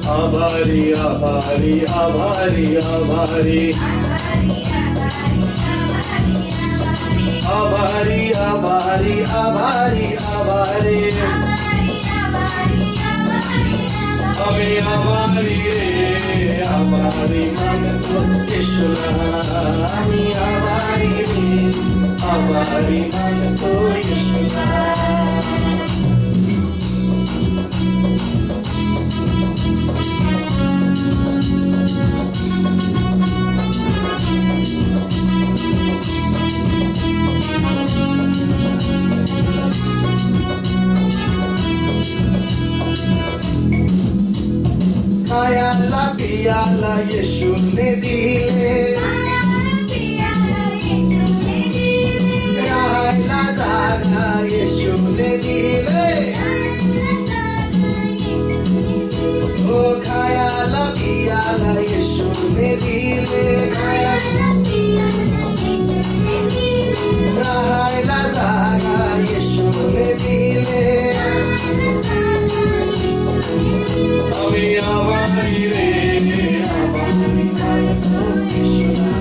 आभारी आभारी आभारी आभारी आभारी आभारी आभारी आभारी हमें आभारी रे आभारी मन को यीशुला हमें आभारी रे आभारी मन को यीशुला खायाला पियाला यीशु ने दिले राहायला जागा यीशु ने दिले ओ खायाला पियाला यीशु ने दिले राहायला जागा यीशु ने दिले हमें आभारी रे आभारी मन को यीशुला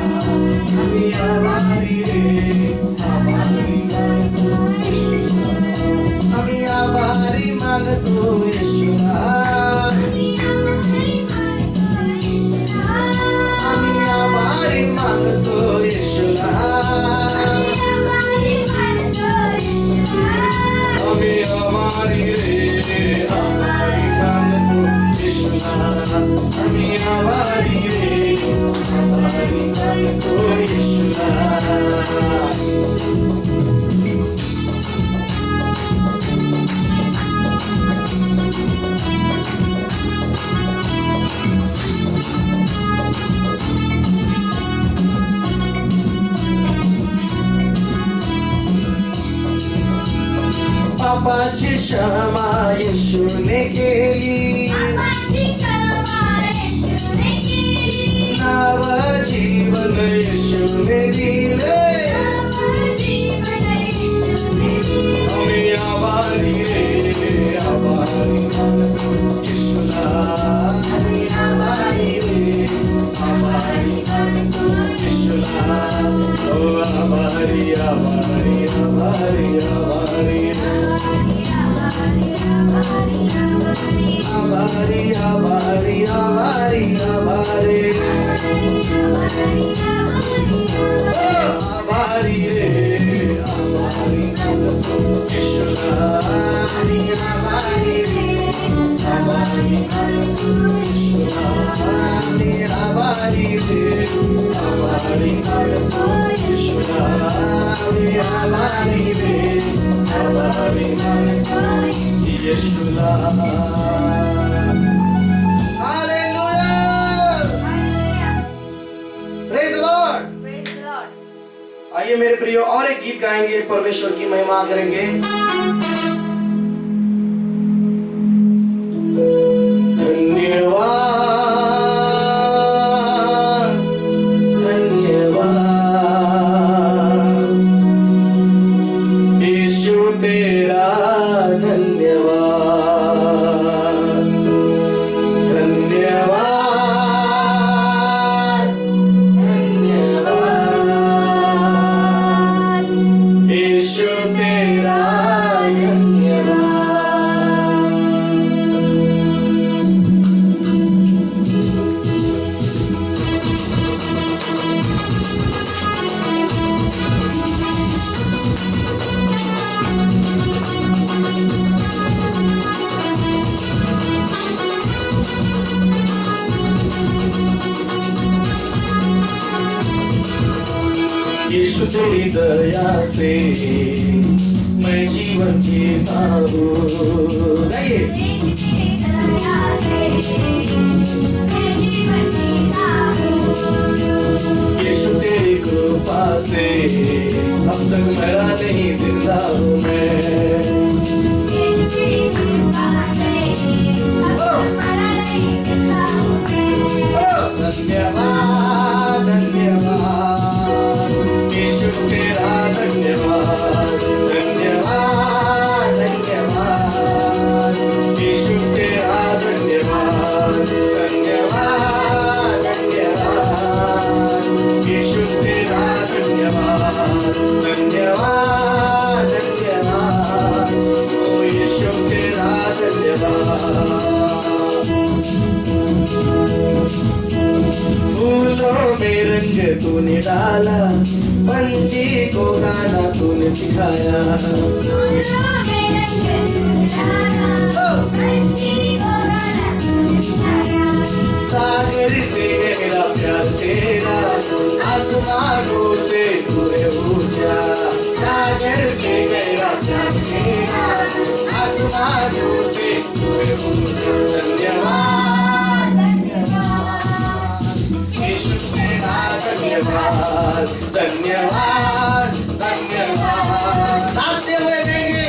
हमें आभारी रे आभारी मन को यीशुला हमें आभारी मन को यीशुला हमें आभारी मन को यीशुला हमें आभारी रे आभारी मन को यीशुला हमें आभारी रे आभारी मन को यीशुला पापाची क्षमा येशूने केली नव जीवन येशूने दिले हमें आभारी रे आभारी मन को यीशुला हमें आभारी रे आभारी मन को यीशुला ओ आभारी आभारी आभारी आभारी आभारी आभारी आभारी आभारी आभारी रे आभारी मन को यीशुला हमें आभारी रे आभारी मन को यीशुला हमें आभारी रे आभारी मन को यीशुला हमें आभारी रे आभारी मन को यीशुला आइए मेरे प्रियो और एक गीत गाएंगे, परमेश्वर की महिमा करेंगे। धन्यवाद धन्यवाद यीशु तेरा धन्यवाद धन्यवाद यीशु तेरी दया से मैं जीवन जीता हूँ। यीशु तेरी कृपा से अब तक मरा नहीं, जिंदा हूँ मैं। धन्यवाद धन्यवाद यीशु तेरा धन्यवाद धन्यवाद धन्यवाद यीशु तेरा धन्यवाद तूने डाला, पंछी को गाना तूने सिखाया। सागर से गहरा प्यार तेरा, आसमानों से तूने पूछा। सागर से गहरा प्यार तेरा, आसमानों से तूने पूछा। धन्यवाद यीशु तेरा, धन्यवाद धन्यवाद धन्यवाद। नाचते हुए गाएंगे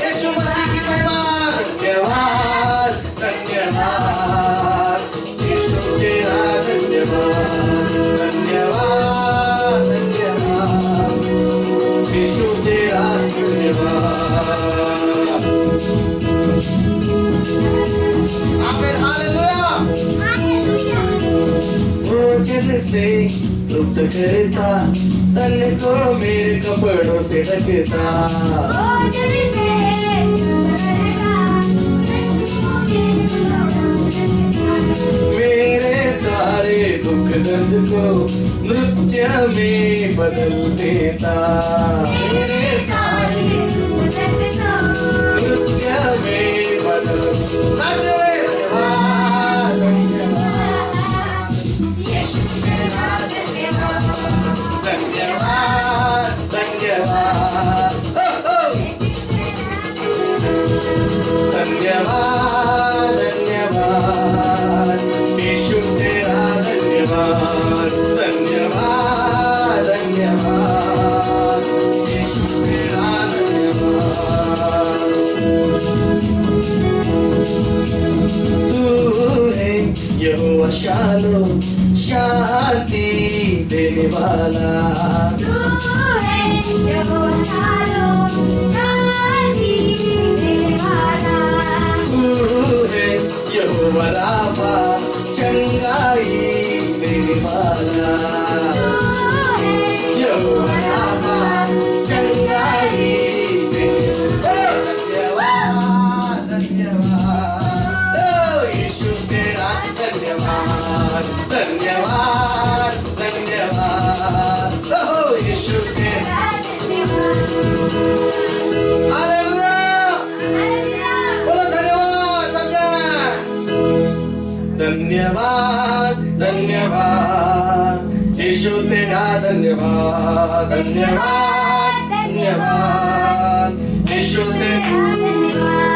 यीशु मसीह की महिमा। धन्यवाद धन्यवाद यीशु तेरा, धन्यवाद धन्यवाद धन्यवाद यीशु तेरा, धन्यवाद। आमीन हालेलुया। भोजन से तृप्त करता, तन को मेरे कपड़ों से ढकता। मेरे सारे दुख दर्द को नृत्य में बदल देता। मेरे सारे नृत्य में बदल धन्यवाद धन्यवाद धन्यवाद धन्यवाद यीशु तेरा, धन्यवाद धन्यवाद धन्यवाद यीशु तेरा, धन्यवाद। तू है यहोवा शालोम, शांति देने वाला। तू है यहोवा शालोम, शांति देने वाला। तू है यहोवा राफा, चंगाई देने वाला। यहोवा राफा, चंगाई देने वाला। धन्यवाद धन्यवाद यीशु तेरा, धन्यवाद धन्यवाद धन्यवाद यीशु तेरा, हालेलुया। बोलो धन्यवाद सबका। धन्यवाद धन्यवाद यीशु तेरा, धन्यवाद धन्यवाद धन्यवाद यीशु तेरा, धन्यवाद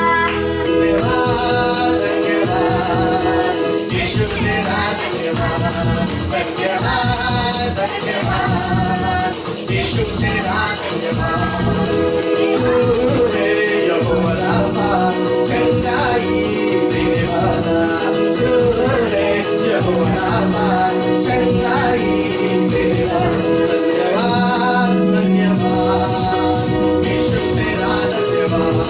धन्यवाद यीशु तेरा, धन्यवाद धन्यवाद धन्यवाद यीशु तेरा, धन्यवाद। तू है यहोवा राफा, चंगाई देने वाला। तू है यहोवा राफा, चंगाई देने वाला। धन्यवाद धन्यवाद यीशु तेरा, धन्यवाद।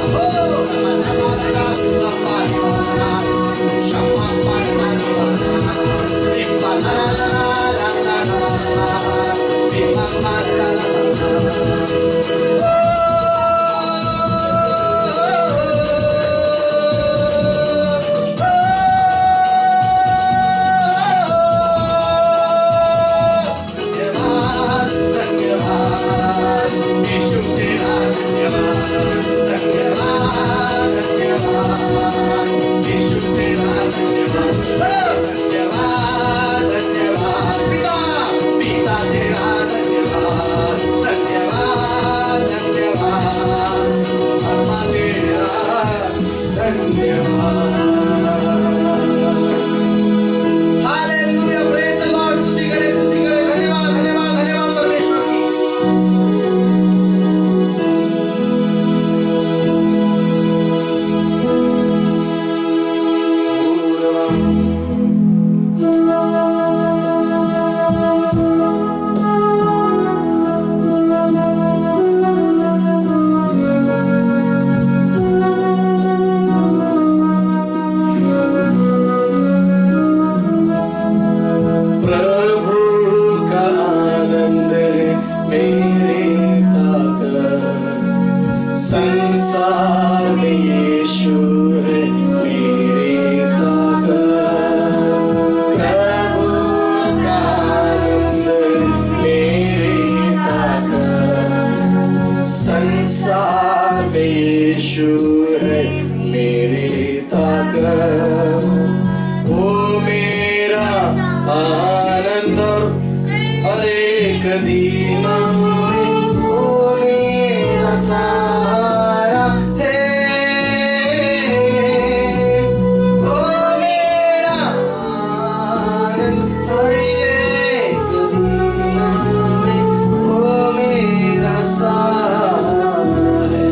आनंद और हर एक दीनों में वो मेरा सहारा है, वो मेरा आनंद हर एक दीनों में वो मेरा सहारा है।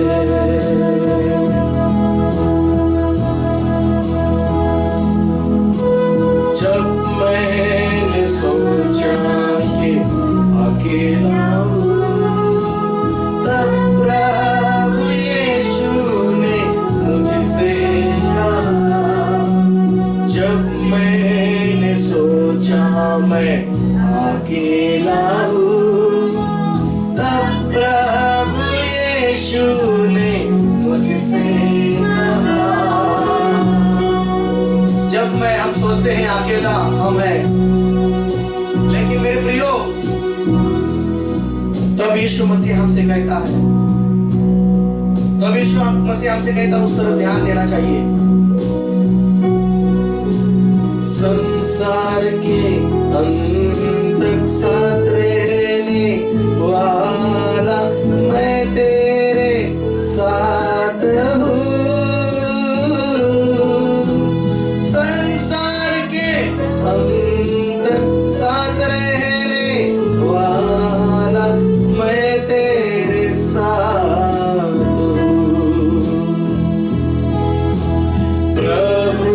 जब मैंने सोचा कि अकेला हूँ, तब प्रभु यीशु ने मुझसे कहा। जब मैंने सोचा मैं अकेला हूँ, तब प्रभु यीशु ने मुझसे कहा। जब हम सोचते हैं अकेला हम हैं, लेकिन मेरे प्रियो तब यीशु मसीह हमसे कहता है, तब यीशु मसीह हमसे कहता है उस तरफ ध्यान देना चाहिए। संसार के अंत तक साथ रहने वाला मैं तेरे साथ हूँ। संसार के अंत तक साथ रहने वाला मैं तेरे साथ हूँ। प्रभु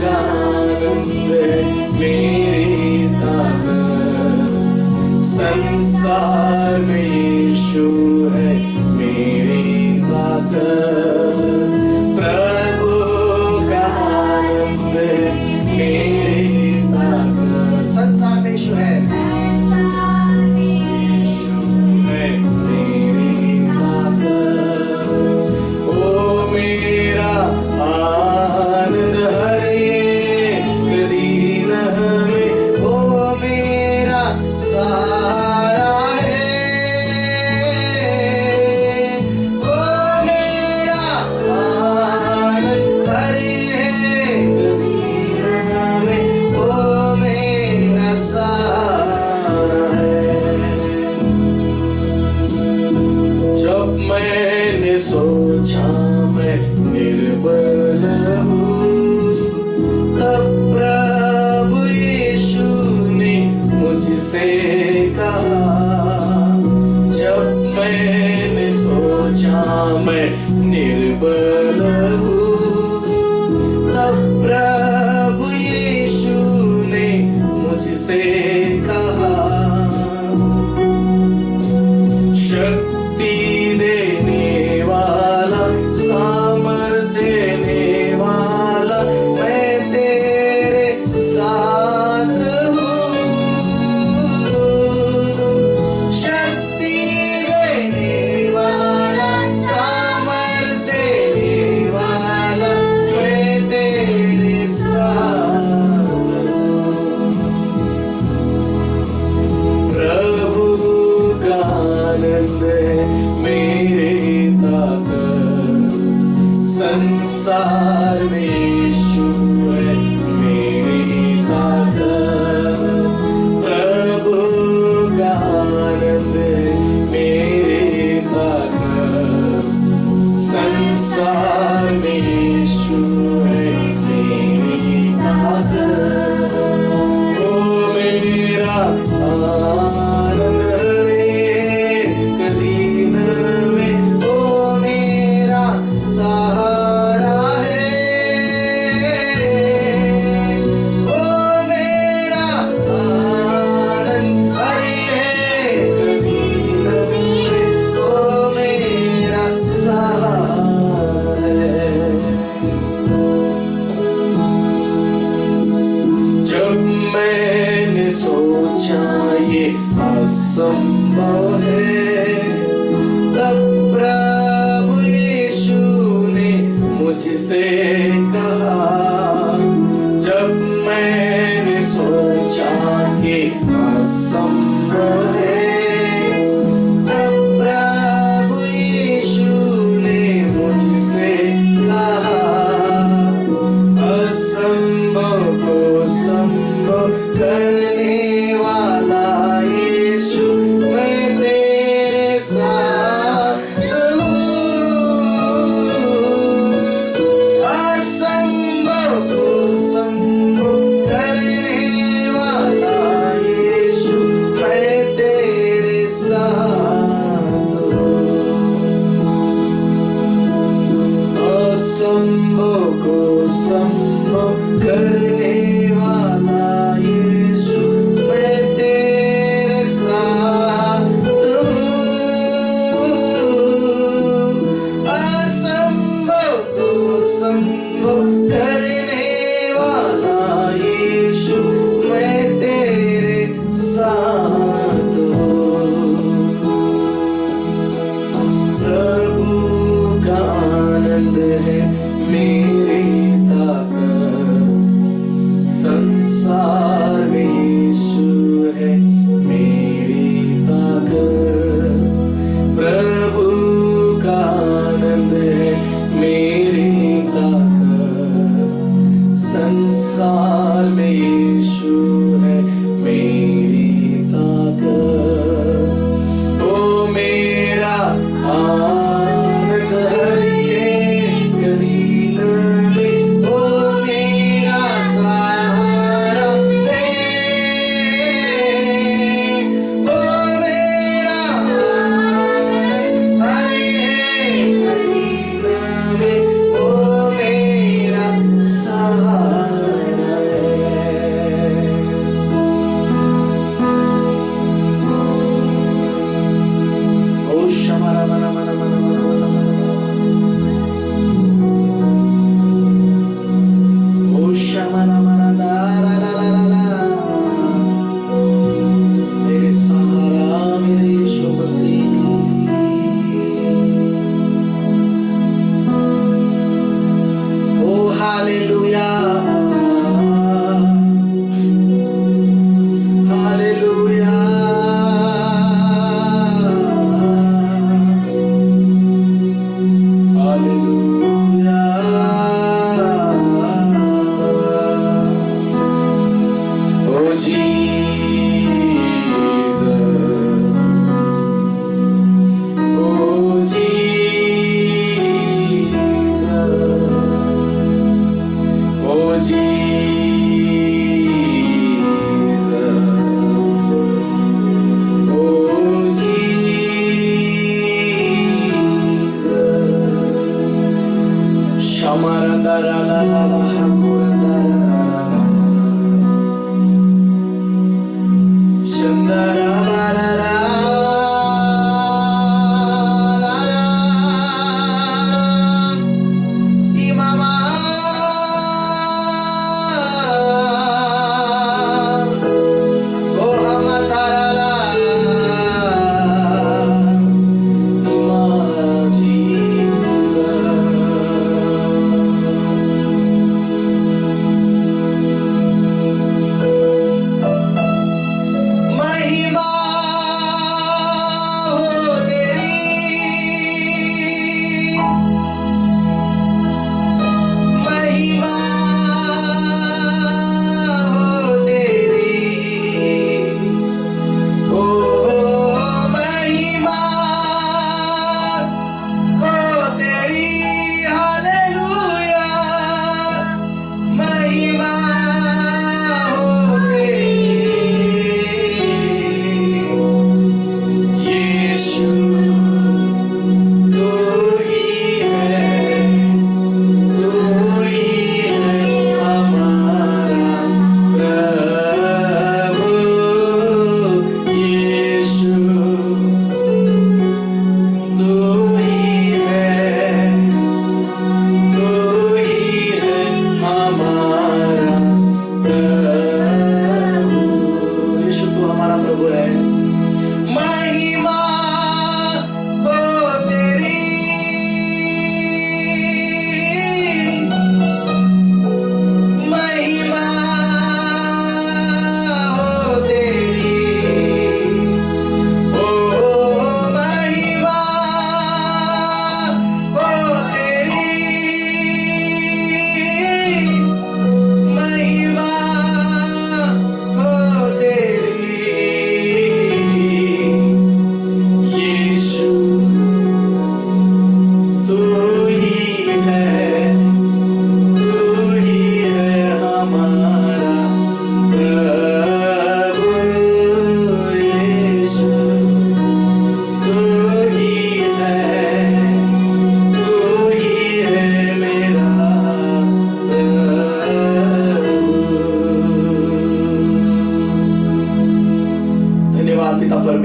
का आनंद मेरी ताकत, संसार में यीशु है मेरी ताकत। प्रभु का आनंद मेरी ताकत, संसार में यीशु है, यीशु है मेरी ताकत। ओ मेरा आनंद हर एक दीन में ओ मेरा सहारा है, ओ मेरा आनंद हर एक दीन में ओ मेरा सहारा है। जब मैंने सोचा मैं निर्बल हूँ, तब प्रभु यीशु ने मुझसे कहा। जब मैंने सोचा मैं निर्बल हूँ, तब प्रभु यीशु ने मुझसे कहा। शक्ति देने वाला, सामर्थ देने वाला मैं तेरे साथ हूँ। शक्ति देने वाला, सामर्थ देने वाला मैं तेरे साथ हूँ। प्रभु का आनंद मेरी ताकत, संसार में यीशु है मेरी ताकत। प्रभु का आनंद मेरी ताकत, संसार में यीशु है मेरी ताकत। ओ मेरा आनंद एक दीन में ओ मेरा सहारा है, ओ मेरा आनंद हर एक दीन में ओ मेरा सहारा है। जब मैंने सोचा ये असंभव है, तब प्रभु यीशु ने मुझसे कहा। जब मैंने सोचा कि असंभव है, तब प्रभु यीशु ने मुझसे कहा। असंभव को संभव कर करने वाला यीशु, मैं तेरे साथ हूँ। असंभव को संभव करने वाला यीशु, मैं तेरे साथ हूँ। प्रभु का आनंद है मेरी ताकत, संसार में यीशु है मेरी ताकत। प्रभु का आनंद है मेरी ताकत, संसार में यीशु है मेरी ताकत। ओ मेरा आनंद हर एक दिन में, ओ मेरा सहारा है। ओ मेरा आनंद हर एक दिन में, ओ मेरा सहारा है।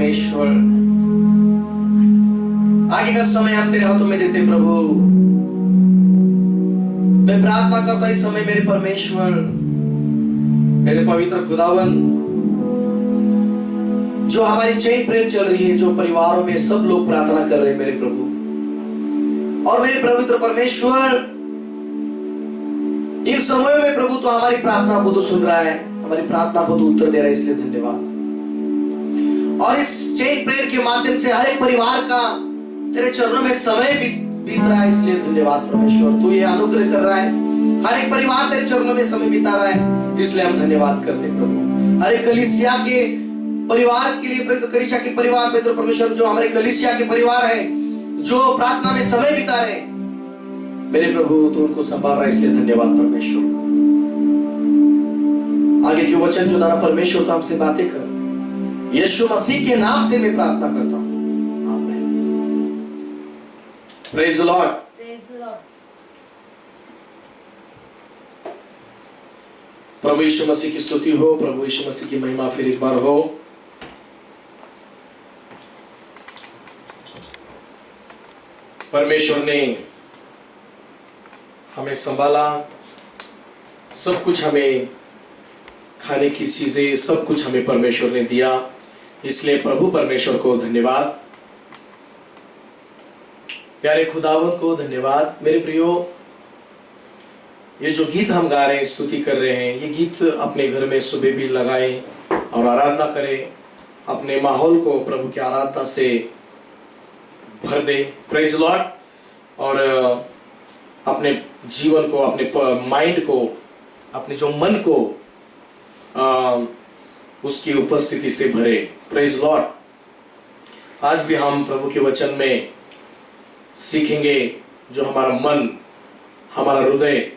परमेश्वर। आगे का समय आप तेरे हाथों में देते प्रभु। मैं प्रार्थना करता इस समय मेरे परमेश्वर, मेरे पवित्र खुदावन, जो हमारी चेन प्रेयर चल रही है, जो परिवारों में सब लोग प्रार्थना कर रहे हैं मेरे प्रभु, और मेरे पवित्र परमेश्वर, इन समयों में प्रभु तो हमारी प्रार्थना को तो सुन रहा है, हमारी प्रार्थना को तो उत्तर दे रहा है, इसलिए धन्यवाद। और इस चेन प्रेयर के माध्यम से हर एक परिवार का तेरे चरणों में समय बीत रहा है, इसलिए धन्यवाद परमेश्वर। तू ये अनुग्रह कर रहा है, हर एक परिवार तेरे चरणों में समय बिता रहा है, इसलिए हम धन्यवाद करते हैं प्रभु। हर एक कलीसिया के परिवार के लिए, कलीसिया के परिवार में तो परमेश्वर, जो हमारे कलीसिया के परिवार है, जो प्रार्थना में समय बिता रहे हैं मेरे प्रभु, तो उनको संभाल रहा है, इसलिए धन्यवाद परमेश्वर। आगे के वचन के द्वारा परमेश्वर तो हमसे बातें कर, यीशु मसीह के नाम से मैं प्रार्थना करता हूं, आमीन। Praise the lord. प्रभु यीशु मसीह की स्तुति हो, प्रभु यीशु मसीह की महिमा फिर एक बार हो। परमेश्वर ने हमें संभाला, सब कुछ हमें खाने की चीजें, सब कुछ हमें परमेश्वर ने दिया, इसलिए प्रभु परमेश्वर को धन्यवाद। प्यारे खुदावंत को धन्यवाद। मेरे प्रियो, ये जो गीत हम गा रहे हैं, स्तुति कर रहे हैं, ये गीत अपने घर में सुबह भी लगाएं और आराधना करें, अपने माहौल को प्रभु की आराधना से भर दे। Praise Lord. और अपने जीवन को, अपने माइंड को, अपने जो मन को उसकी उपस्थिति से भरे। Praise Lord. आज भी हम प्रभु के वचन में सीखेंगे, जो हमारा मन, हमारा हृदय,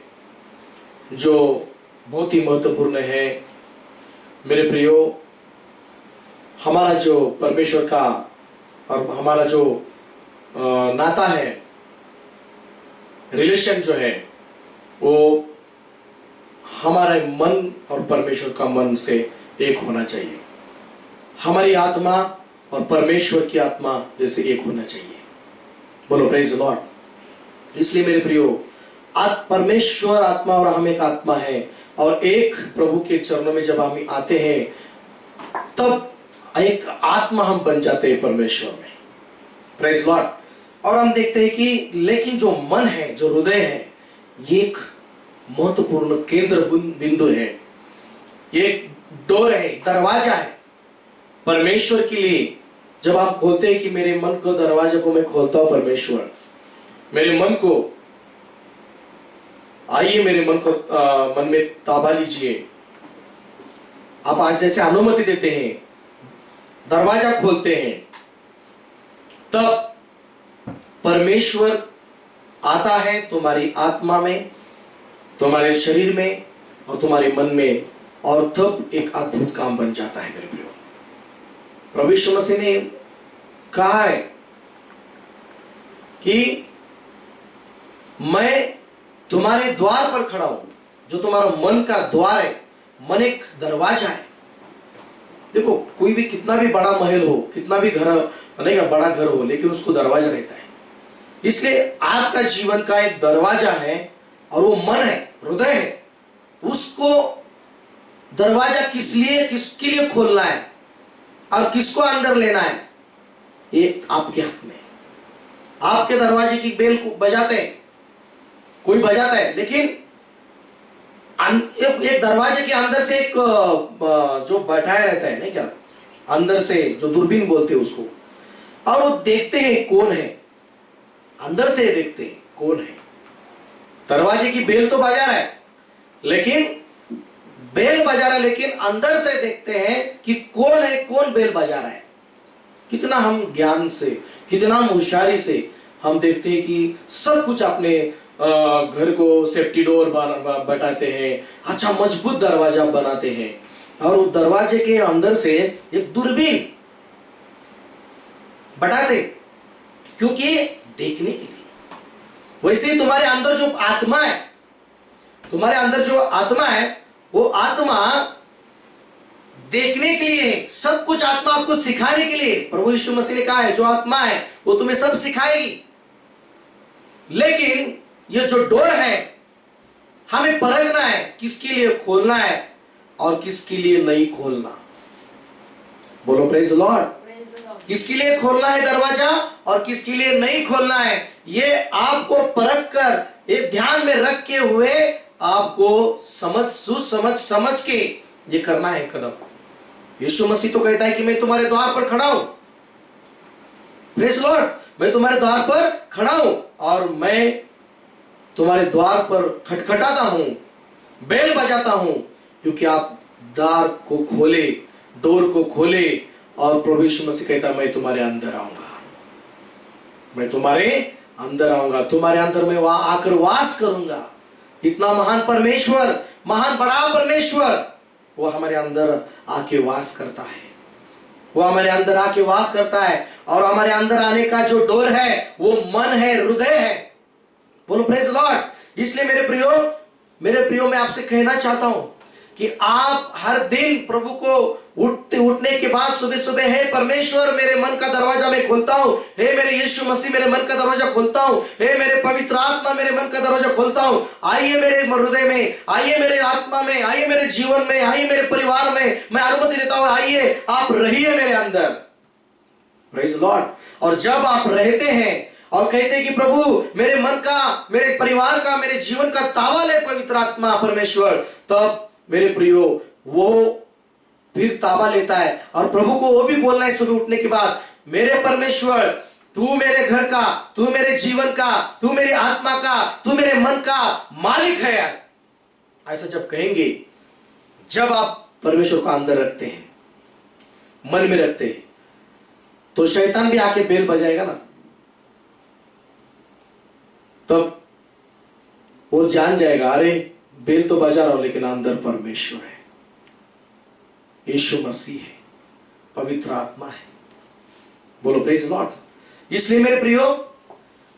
जो बहुत ही महत्वपूर्ण है मेरे प्रियो। हमारा जो परमेश्वर का और हमारा जो नाता है, रिलेशन जो है, वो हमारे मन और परमेश्वर का मन से एक होना चाहिए। हमारी आत्मा और परमेश्वर की आत्मा जैसे एक होना चाहिए। बोलो प्रेज लॉर्ड। इसलिए मेरे प्रियो, परमेश्वर आत्मा और हम एक आत्मा है, और एक प्रभु के चरणों में जब हम आते हैं तब एक आत्मा हम बन जाते हैं परमेश्वर में। Praise Lord. और हम देखते हैं कि लेकिन जो मन है, जो हृदय है, ये एक महत्वपूर्ण केंद्र बिंदु है, एक डोर है, दरवाजा है परमेश्वर के लिए। जब आप खोलते हैं कि मेरे मन को, दरवाजे को मैं खोलता हूं परमेश्वर, मेरे मन को, आइए मेरे मन को, मन में ताबा लीजिए, आप आज ऐसे अनुमति देते हैं, दरवाजा खोलते हैं, तब परमेश्वर आता है तुम्हारी आत्मा में, तुम्हारे शरीर में और तुम्हारे मन में, और तब एक अद्भुत काम बन जाता है मेरे प्रियो। प्रभु यीशु मसीह ने कहा है कि मैं तुम्हारे द्वार पर खड़ा हूं। जो तुम्हारा मन का द्वार है, मन एक दरवाजा है। देखो, कोई भी कितना भी बड़ा महल हो, कितना भी घर नहीं का बड़ा घर हो, लेकिन उसको दरवाजा रहता है। इसलिए आपका जीवन का एक दरवाजा है, और वो मन है, हृदय है। उसको दरवाजा किसके लिए खोलना है और किसको अंदर लेना है, ये आपके हाथ में। आपके दरवाजे की बेल को बजाते हैं, कोई बजाता है, लेकिन एक दरवाजे के अंदर से एक जो बैठाया रहता है, नहीं क्या, अंदर से जो दूरबीन बोलते हैं उसको, और वो देखते हैं कौन है, अंदर से देखते हैं कौन है। दरवाजे की बेल तो बजा रहा है, लेकिन बेल बजा रहा है, लेकिन अंदर से देखते हैं कि कौन है, कौन बेल बजा रहा है। कितना हम ज्ञान से, कितना होशियारी से हम देखते हैं कि सब कुछ अपने घर को सेफ्टी डोर बैठाते हैं, अच्छा मजबूत दरवाजा बनाते हैं, और उस दरवाजे के अंदर से एक दूरबीन बैठाते, क्योंकि देखने के लिए। वैसे ही तुम्हारे अंदर जो आत्मा है, तुम्हारे अंदर जो आत्मा है, वो आत्मा देखने के लिए, सब कुछ आत्मा आपको सिखाने के लिए। प्रभु यीशु मसीह ने कहा है जो आत्मा है वो तुम्हें सब सिखाएगी। लेकिन ये जो डोर है हमें परखना है किसके लिए खोलना है और किसके लिए नहीं खोलना। बोलो प्रेज लॉर्ड। किसके लिए खोलना है दरवाजा और किसके लिए नहीं खोलना है, ये आपको परख कर, ये ध्यान में रख के हुए आपको समझ के ये करना है कदम। यीशु मसीह तो कहता है कि मैं तुम्हारे द्वार पर खड़ा हूं। प्रेज लॉर्ड, मैं तुम्हारे द्वार पर खड़ा हूं और मैं तुम्हारे द्वार पर खटखटाता हूं, बेल बजाता हूं, क्योंकि आप द्वार को खोले, डोर को खोले। और प्रभु यीशु मसीह कहता है मैं तुम्हारे अंदर आऊंगा, मैं तुम्हारे अंदर आऊंगा, तुम्हारे अंदर में वहां आकर वास करूंगा। इतना महान परमेश्वर, महान बड़ा परमेश्वर वो हमारे अंदर आके वास करता है, वो हमारे अंदर आके वास करता है। और हमारे अंदर आने का जो डोर है वो मन है, हृदय है। बोलो प्रेज लॉर्ड। इसलिए मेरे प्रियो मैं आपसे कहना चाहता हूं कि आप हर दिन प्रभु को उठने के बाद सुबह सुबह, हे परमेश्वर मेरे मन का दरवाजा मैं खोलता हूं, हे मेरे यीशु मसीह मेरे मन का दरवाजा खोलता हूं, हे मेरे पवित्र आत्मा मेरे मन का दरवाजा खोलता हूं, आइए मेरे हृदय में, आइए मेरे आत्मा में, आइए मेरे जीवन में, आइए मेरे परिवार में, मैं अनुमति देता हूं, आइए आप रहिए मेरे अंदर। Praise Lord. और जब आप रहते हैं और कहते हैं कि प्रभु मेरे मन का, मेरे परिवार का, मेरे जीवन का तावा ले पवित्र आत्मा परमेश्वर, तब मेरे प्रियो वो फिर ताबा लेता है। और प्रभु को वो भी बोलना है सुबह उठने के बाद, मेरे परमेश्वर तू मेरे घर का, तू मेरे जीवन का, तू मेरी आत्मा का, तू मेरे मन का मालिक है। ऐसा जब कहेंगे, जब आप परमेश्वर को अंदर रखते हैं, मन में रखते हैं, तो शैतान भी आके बेल बजाएगा ना, तब वो जान जाएगा अरे बेल तो बजा रहा हूं लेकिन अंदर परमेश्वर है, यीशु मसीह है, पवित्र आत्मा है। बोलो प्रेज लॉर्ड। इसलिए मेरे प्रियो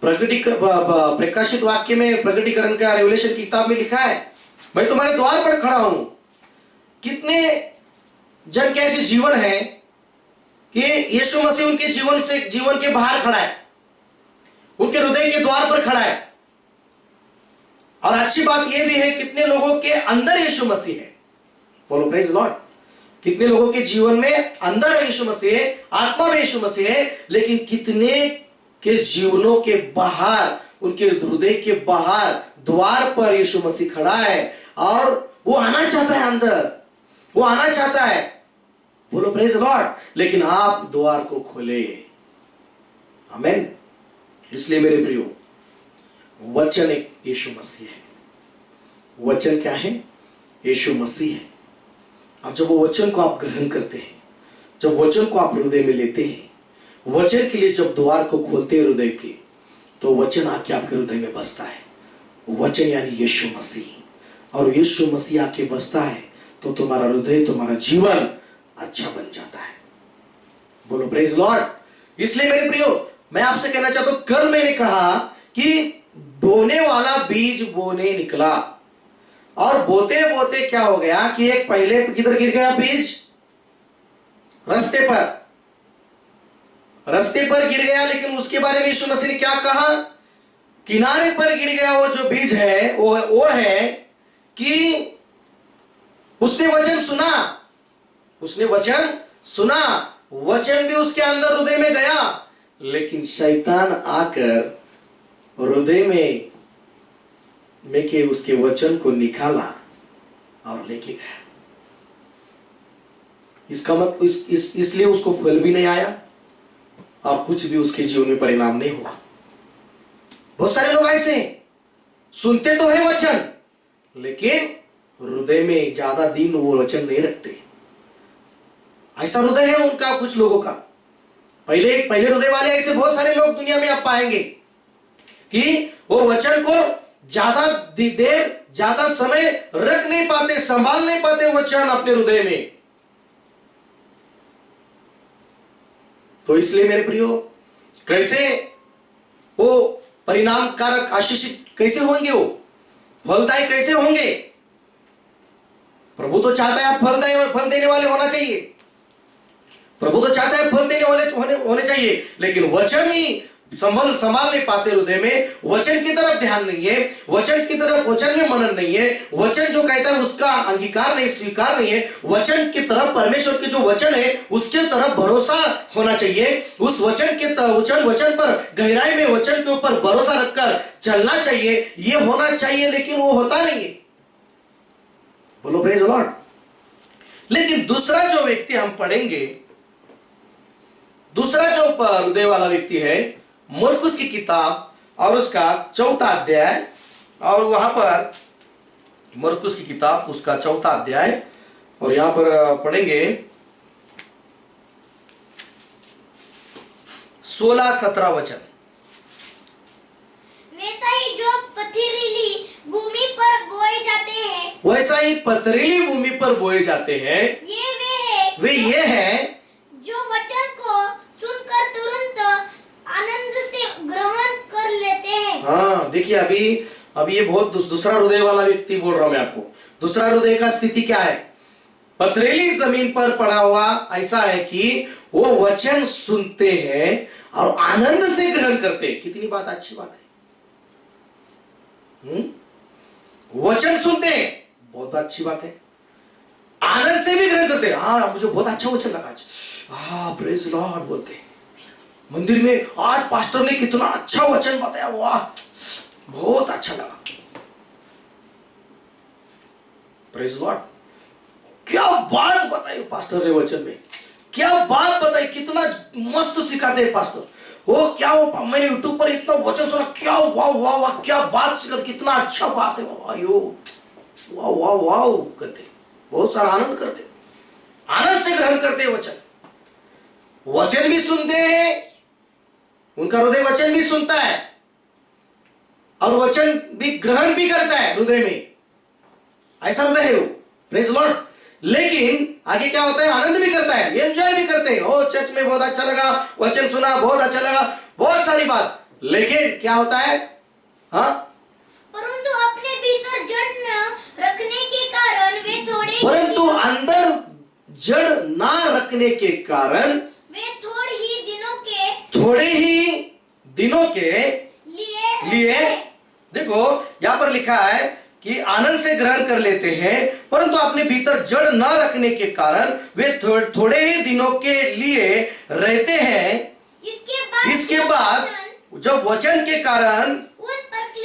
प्रकाशित वाक्य में, प्रकटीकरण का, रेवलेशन की किताब में लिखा है मैं तुम्हारे द्वार पर खड़ा हूं। कितने जन के ऐसे जीवन है कि यीशु मसीह उनके जीवन के बाहर खड़ा है, उनके हृदय के द्वार पर खड़ा है। और अच्छी बात यह भी है कितने लोगों के अंदर यीशु मसीह है। बोलो प्रेज लॉर्ड। कितने लोगों के जीवन में अंदर यीशु मसीह है, आत्मा में यीशु मसीह है, लेकिन कितने के जीवनों के बाहर, उनके हृदय के बाहर द्वार पर यीशु मसीह खड़ा है और वो आना चाहता है अंदर, वो आना चाहता है। बोलो प्रेज लॉर्ड। लेकिन आप द्वार को खोले। आमीन। इसलिए मेरे प्रियो वचन एक यीशु मसीह है। वचन क्या है? यीशु मसीह है। और जब वो वचन को आप ग्रहण करते हैं, जब वचन को आप हृदय में लेते हैं, वचन के लिए जब द्वार को खोलते हैं हृदय के, तो वचन आके आपके हृदय में बसता है। वचन यानी यीशु मसीह। और यीशु मसीह आके बसता है तो तुम्हारा हृदय, तुम्हारा जीवन अच्छा बन जाता है। बोलो प्रेज लॉर्ड। इसलिए मेरे प्रियो मैं आपसे कहना चाहता हूं, कल मैंने कहा कि बोने वाला बीज बोने निकला और बोते बोते क्या हो गया कि एक पहले किधर गिर गया बीज? रास्ते पर गिर गया। लेकिन उसके बारे में यीशु मसीह ने क्या कहा? किनारे पर गिर गया वो जो बीज है वो है कि उसने वचन सुना, वचन भी उसके अंदर हृदय में गया, लेकिन शैतान आकर हृदय में के उसके वचन को निकाला और लेके गया। इसका मतलब इसलिए उसको फल भी नहीं आया और कुछ भी उसके जीवन में परिणाम नहीं हुआ। बहुत सारे लोग ऐसे सुनते तो है वचन, लेकिन हृदय में ज्यादा दिन वो वचन नहीं रखते। ऐसा हृदय है उनका, कुछ लोगों का। पहले हृदय वाले ऐसे बहुत सारे लोग दुनिया में आप पाएंगे कि वो वचन को ज्यादा देर, ज्यादा समय रख नहीं पाते, संभाल नहीं पाते वचन अपने हृदय में। तो इसलिए मेरे प्रियो, कैसे वो परिणाम कारक, आशीषित कैसे होंगे, वो फलदायी कैसे होंगे? प्रभु तो चाहता है आप फल देने वाले होना चाहिए। प्रभु तो चाहता है फल देने वाले होने चाहिए, लेकिन वचन ही संभाल नहीं पाते हृदय में, वचन की तरफ ध्यान नहीं है, वचन में मनन नहीं है, वचन जो कहता है उसका अंगीकार नहीं, स्वीकार नहीं है, वचन की तरफ, परमेश्वर के जो वचन है उसके तरफ भरोसा होना चाहिए, उस वचन पर गहराई में वचन के ऊपर भरोसा रखकर चलना चाहिए, ये होना चाहिए, लेकिन वो होता नहीं है। बोलो प्रेज द लॉर्ड। लेकिन दूसरा जो व्यक्ति हम पढ़ेंगे, दूसरा जो हृदय वाला व्यक्ति है, मरकुस की किताब और उसका 4था अध्याय, और वहां पर मरकुस की किताब उसका 4था अध्याय, और यहां पर पढ़ेंगे 16-17 वचन। वैसा ही जो पथरीली भूमि पर बोए जाते हैं, वैसा ही पथरीली भूमि पर बोए जाते हैं, वे ये है जो वचन को सुनकर तुरंत आनंद से ग्रहण कर लेते हैं। हाँ, देखिए अभी ये बहुत दूसरा हृदय वाला व्यक्ति बोल रहा हूं मैं आपको। दूसरा हृदय का स्थिति क्या है? पथरीली जमीन पर पड़ा हुआ ऐसा है कि वो वचन सुनते हैं और आनंद से ग्रहण करते हैं। कितनी बात अच्छी बात है। वचन सुनते हैं, बहुत अच्छी बात है, आनंद से भी ग्रहण करते हैं। हाँ, मुझे बहुत अच्छा वचन लगा आज, प्रेज लॉर्ड बोलते हैं। मंदिर में आज पास्टर ने कितना अच्छा वचन बताया, वाह बहुत अच्छा लगा, प्रेज लॉर्ड। क्या बात बताई पास्टर ने वचन में, क्या बात बताई, कितना मस्त सिखाते हैं पास्टर। वो क्या, वो मैंने यूट्यूब पर इतना वचन सुना, क्या वाह वाह वाह, क्या बात सिखा, कितना अच्छा बात है, वाह वाह वाह करते, बहुत सारा आनंद करते, आनंद से ग्रहण करते वचन। वचन भी सुनते हैं, उनका हृदय वचन भी सुनता है और वचन भी ग्रहण भी करता है हृदय में, ऐसा हृदय है वो, प्रेज लॉर्ड। लेकिन आगे क्या होता है, आनंद भी करता है, एंजॉय भी करते हैं। ओ चर्च में बहुत अच्छा लगा, वचन सुना, बहुत अच्छा लगा, बहुत सारी बात, लेकिन क्या होता है, हाँ, परंतु अपने भीतर जड़ न रखने के कारण वे परंतु अंदर जड़ ना रखने के कारण वे थोड़े ही दिनों के लिए देखो यहां पर लिखा है कि आनंद से ग्रहण कर लेते हैं, परंतु अपने भीतर जड़ न रखने के कारण वे थोड़े ही दिनों के लिए रहते हैं। इसके बाद जब वचन के कारण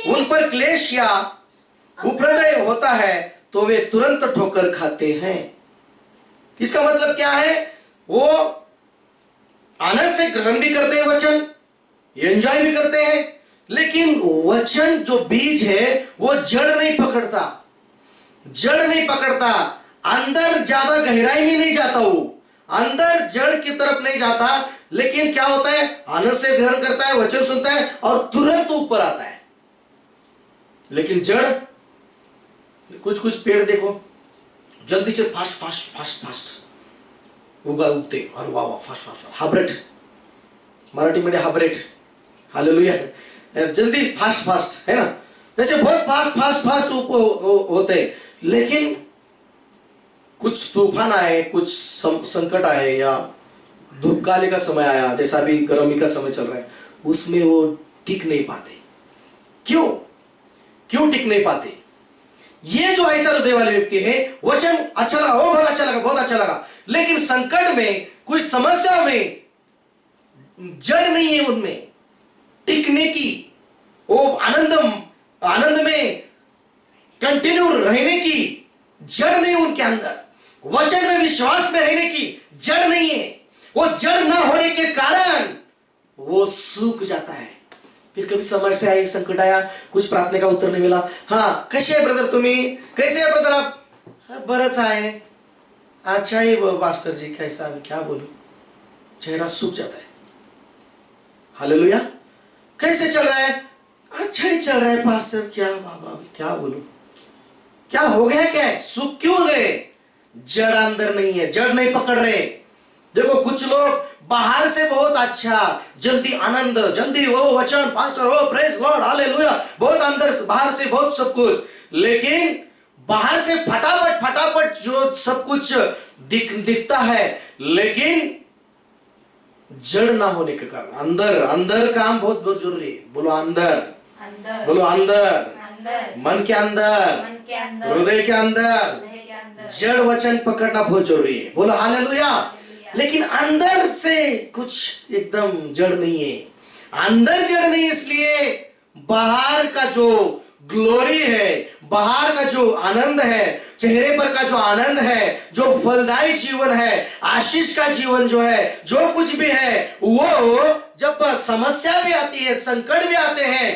उन पर क्लेश या उपद्रव होता है तो वे तुरंत ठोकर खाते हैं। इसका मतलब क्या है, वो आनंद से ग्रहण भी करते हैं वचन, एंजॉय भी करते हैं, लेकिन वचन जो बीज है वो जड़ नहीं पकड़ता, अंदर ज्यादा गहराई में नहीं जाता, वो अंदर जड़ की तरफ नहीं जाता। लेकिन क्या होता है, आनंद से ग्रहण करता है, वचन सुनता है और तुरंत ऊपर आता है। लेकिन जड़, कुछ पेड़ देखो जल्दी से फास्ट उगते और वाह फास्ट हायब्रिड, मराठी मध्ये हायब्रिड, हालेलुया, जल्दी फास्ट है ना, वैसे बहुत फास्ट होते हैं। लेकिन कुछ तूफान आए, कुछ संकट आए या धूप काले का समय आया, जैसा भी गर्मी का समय चल रहा है, उसमें वो टिक नहीं पाते। क्यों टिक नहीं पाते? ये जो ऐसा हृदय वाले व्यक्ति है, वचन अच्छा लगा, वो बहुत अच्छा लगा, लेकिन संकट में, कोई समस्या में जड़ नहीं है उनमें टिकने की, वो आनंद में कंटिन्यू रहने की जड़ नहीं उनके अंदर, वचन में विश्वास में रहने की जड़ नहीं है। वो जड़ ना होने के कारण वो सूख जाता है। फिर कभी समस्या आई, संकट आया, कुछ प्रार्थना का उत्तर नहीं मिला, हाँ कैसे है ब्रदर, तुम्ही कैसे है ब्रदर आप, बरच आहे, अच्छा ही पास्टर जी कैसा, अभी क्या बोलूं, चेहरा सूख जाता है। हालेलुया। कैसे चल रहा है, अच्छा ही चल रहा है पास्टर, क्या बाबा अभी क्या बोलूं, क्या हो गया, क्या है, सूख क्यों गए? जड़ अंदर नहीं है, जड़ नहीं पकड़ रहे। देखो कुछ लोग बाहर से बहुत अच्छा, जल्दी आनंद, जल्दी वो वचन, पास्टर हो, प्रेज लॉर्ड, हालेलुया, बहुत अंदर, बाहर से बहुत सब कुछ, लेकिन बाहर से फटाफट जो सब कुछ दिखता है, लेकिन जड़ ना होने के कारण अंदर अंदर काम बहुत बहुत जरूरी है। बोलो अंदर, अंदर, बोलो अंदर, अंदर, मन के अंदर, मन के अंदर, हृदय के अंदर हृदय के अंदर, जड़ वचन पकड़ना बहुत जरूरी है। बोलो हालेलुया। हालेलुया। लेकिन अंदर से कुछ एकदम जड़ नहीं है, अंदर जड़ नहीं, इसलिए बाहर का जो ग्लोरी है, बाहर का जो आनंद है, चेहरे पर का जो आनंद है, जो फलदायी जीवन है, आशीष का जीवन जो है, जो कुछ भी है, वो जब समस्या भी आती है, संकट भी आते हैं,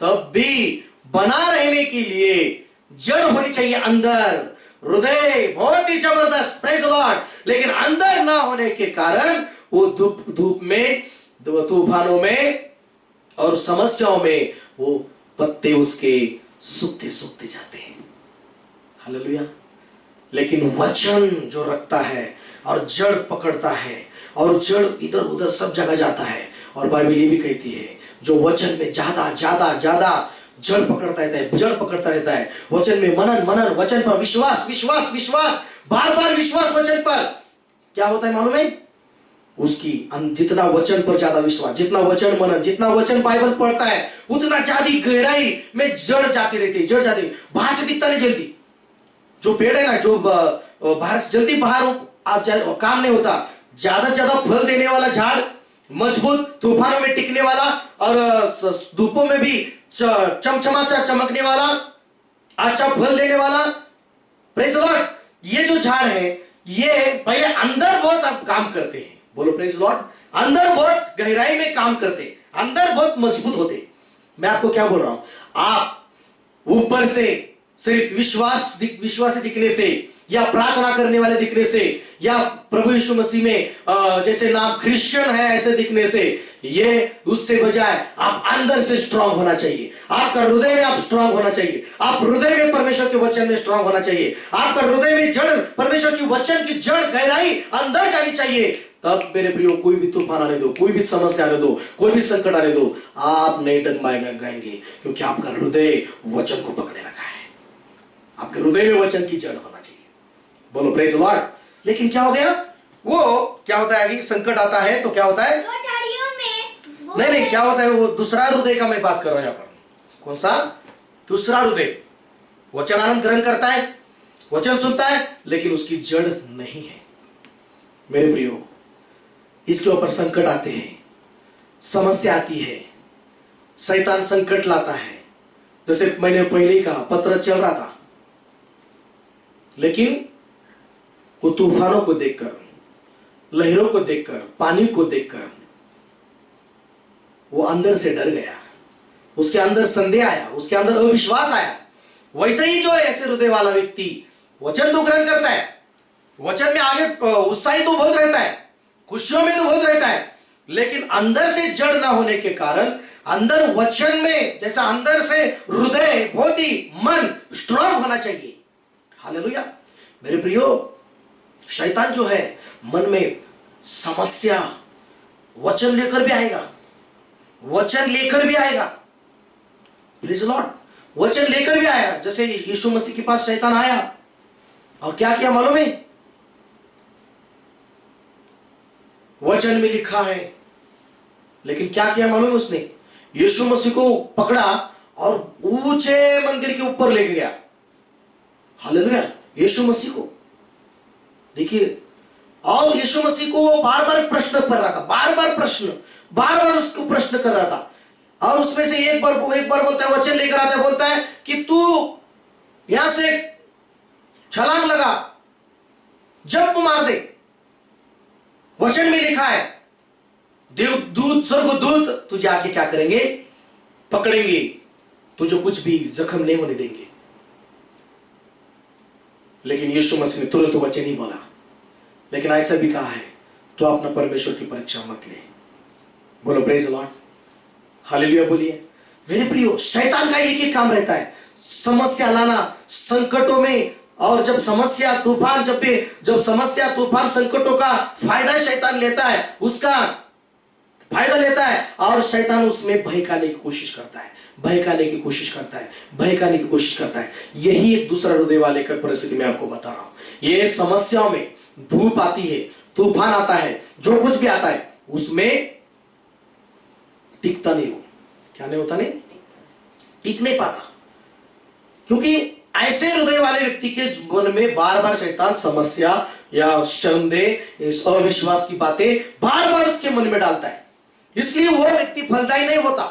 तब भी बना रहने के लिए जड़ होनी चाहिए अंदर। हृदय बहुत ही जबरदस्त, प्रेज द लॉर्ड, लेकिन अंदर ना होने के कारण वो धूप में, तूफानों में और समस्याओं में वो पत्ते उसके सूखते सूखते जाते हैं। हालेलुया। लेकिन वचन जो रखता है और जड़ पकड़ता है, और जड़ इधर उधर सब जगह जाता है, और बाइबल ये भी कहती है जो वचन में ज्यादा ज्यादा ज्यादा जड़ पकड़ता रहता है, जड़ पकड़ता रहता है, वचन में मनन मनन, वचन पर विश्वास विश्वास विश्वास, बार बार विश्वास वचन पर, क्या होता है मालूम है? उसकी जितना वचन पर ज्यादा विश्वास, जितना वचन मनन, जितना वचन बाइबल पढ़ता है, उतना ज्यादा गहराई में जड़ जाती रहती है, जड़ जाती, बाहर से दिखता नहीं जल्दी। जो पेड़ है ना, जो बाहर जल्दी बाहर काम नहीं होता, ज्यादा से ज्यादा फल देने वाला झाड़, मजबूत, तूफानों में टिकने वाला, और धूपों में भी चमचमाचा चमकने वाला, अच्छा फल देने वाला, प्रेज द लॉर्ड। ये जो झाड़ है, ये पहले अंदर बहुत अब काम करते हैं। बोलो प्रेज द लॉर्ड। अंदर बहुत गहराई में काम करते, अंदर बहुत मजबूत होते। मैं आपको क्या बोल रहा हूं, आप ऊपर से सिर्फ विश्वासी दिखने से, या प्रार्थना करने वाले दिखने से, या प्रभु यीशु मसीह में जैसे नाम क्रिश्चियन है ऐसे दिखने से, ये उससे बजाय आप अंदर से स्ट्रांग होना चाहिए। आपका हृदय में आप स्ट्रांग होना चाहिए, आप हृदय में परमेश्वर के वचन में स्ट्रांग होना चाहिए, आपका हृदय में जड़, परमेश्वर की वचन की जड़ गहराई अंदर जानी चाहिए। तब मेरे प्रियो, कोई भी तूफान आने दो, कोई भी समस्या आने दो, कोई भी संकट आने दो, आप नहीं डगमगाएंगे, क्योंकि आपका हृदय वचन को पकड़े रखा है। आपके हृदय में वचन की जड़ होना चाहिए। बोलो प्रेज द लॉर्ड। लेकिन क्या हो गया, वो क्या होता है कि संकट आता है तो क्या होता है, नहीं क्या होता है, वो दूसरा हृदय का मैं बात कर रहा हूं यहां पर। कौन सा? दूसरा हृदय वचन आनंद ग्रहण करता है, वचन सुनता है, लेकिन उसकी जड़ नहीं है। मेरे प्रियो, इसके ऊपर संकट आते हैं, समस्या आती है, शैतान संकट लाता है। जैसे मैंने पहले ही कहा, पत्र चल रहा था, लेकिन वो तूफानों को देखकर, लहरों को देखकर, पानी को देखकर वो अंदर से डर गया, उसके अंदर संदेह आया, उसके अंदर अविश्वास आया। वैसे ही जो है ऐसे हृदय वाला व्यक्ति वचन तो ग्रहण करता है, वचन में आगे उत्साहित तो बहुत रहता है, खुशियों में तो बहुत रहता है, लेकिन अंदर से जड़ ना होने के कारण, अंदर वचन में जैसा अंदर से हृदय बहुत ही मन स्ट्रांग होना चाहिए। हालेलुया। मेरे प्रियो, शैतान जो है मन में समस्या वचन लेकर भी आएगा, वचन लेकर भी आएगा, प्रेज़ द लॉर्ड, वचन लेकर भी आया। जैसे यीशु मसीह के पास शैतान आया और क्या किया मालूम है? वचन में लिखा है, लेकिन क्या किया मालूम है उसने? यीशु मसीह को पकड़ा और ऊंचे मंदिर के ऊपर लेके गया। हालेलुया। यीशु मसीह को देखिए, और यीशु मसीह को वो बार बार प्रश्न कर रहा था, बार बार उसको प्रश्न कर रहा था। और उसमें से एक बार बोलता है, वचन लेकर आता है, बोलता है कि तू यहां से छलांग लगा, जंप मार दे। वचन में लिखा है, देवदूत, स्वर्गदूत तुझे आके क्या करेंगे? पकड़ेंगे, तुझे कुछ भी जख्म नहीं होने देंगे। लेकिन यीशु मसीह ने तुरंत वचन ही बोला। लेकिन ऐसा भी कहा है, तो अपना परमेश्वर की परीक्षा मत ले। बोलो प्रेज द लॉर्ड, हालेलुया बोलिए। मेरे प्रियो, शैतान का एक ही काम रहता है, समस्या लाना संकटों में। और जब समस्या तूफान, जब समस्या तूफान संकटों का फायदा शैतान लेता है, उसका फायदा लेता है, और शैतान उसमें भय खाने की कोशिश करता है, बहकाने की कोशिश करता है, बहकाने की कोशिश करता है। यही एक दूसरा हृदय वाले का परिस्थिति मैं आपको बता रहा हूं। ये समस्याओं में धूप आती है, तूफान आता है, जो कुछ भी आता है उसमें टिकता नहीं हो। क्या नहीं होता? नहीं टिक नहीं पाता, क्योंकि ऐसे हृदय वाले व्यक्ति के मन में बार बार शैतान समस्या या संदेह, इस अविश्वास की बातें बार बार उसके मन में डालता है। इसलिए वो व्यक्ति फलदायी नहीं होता,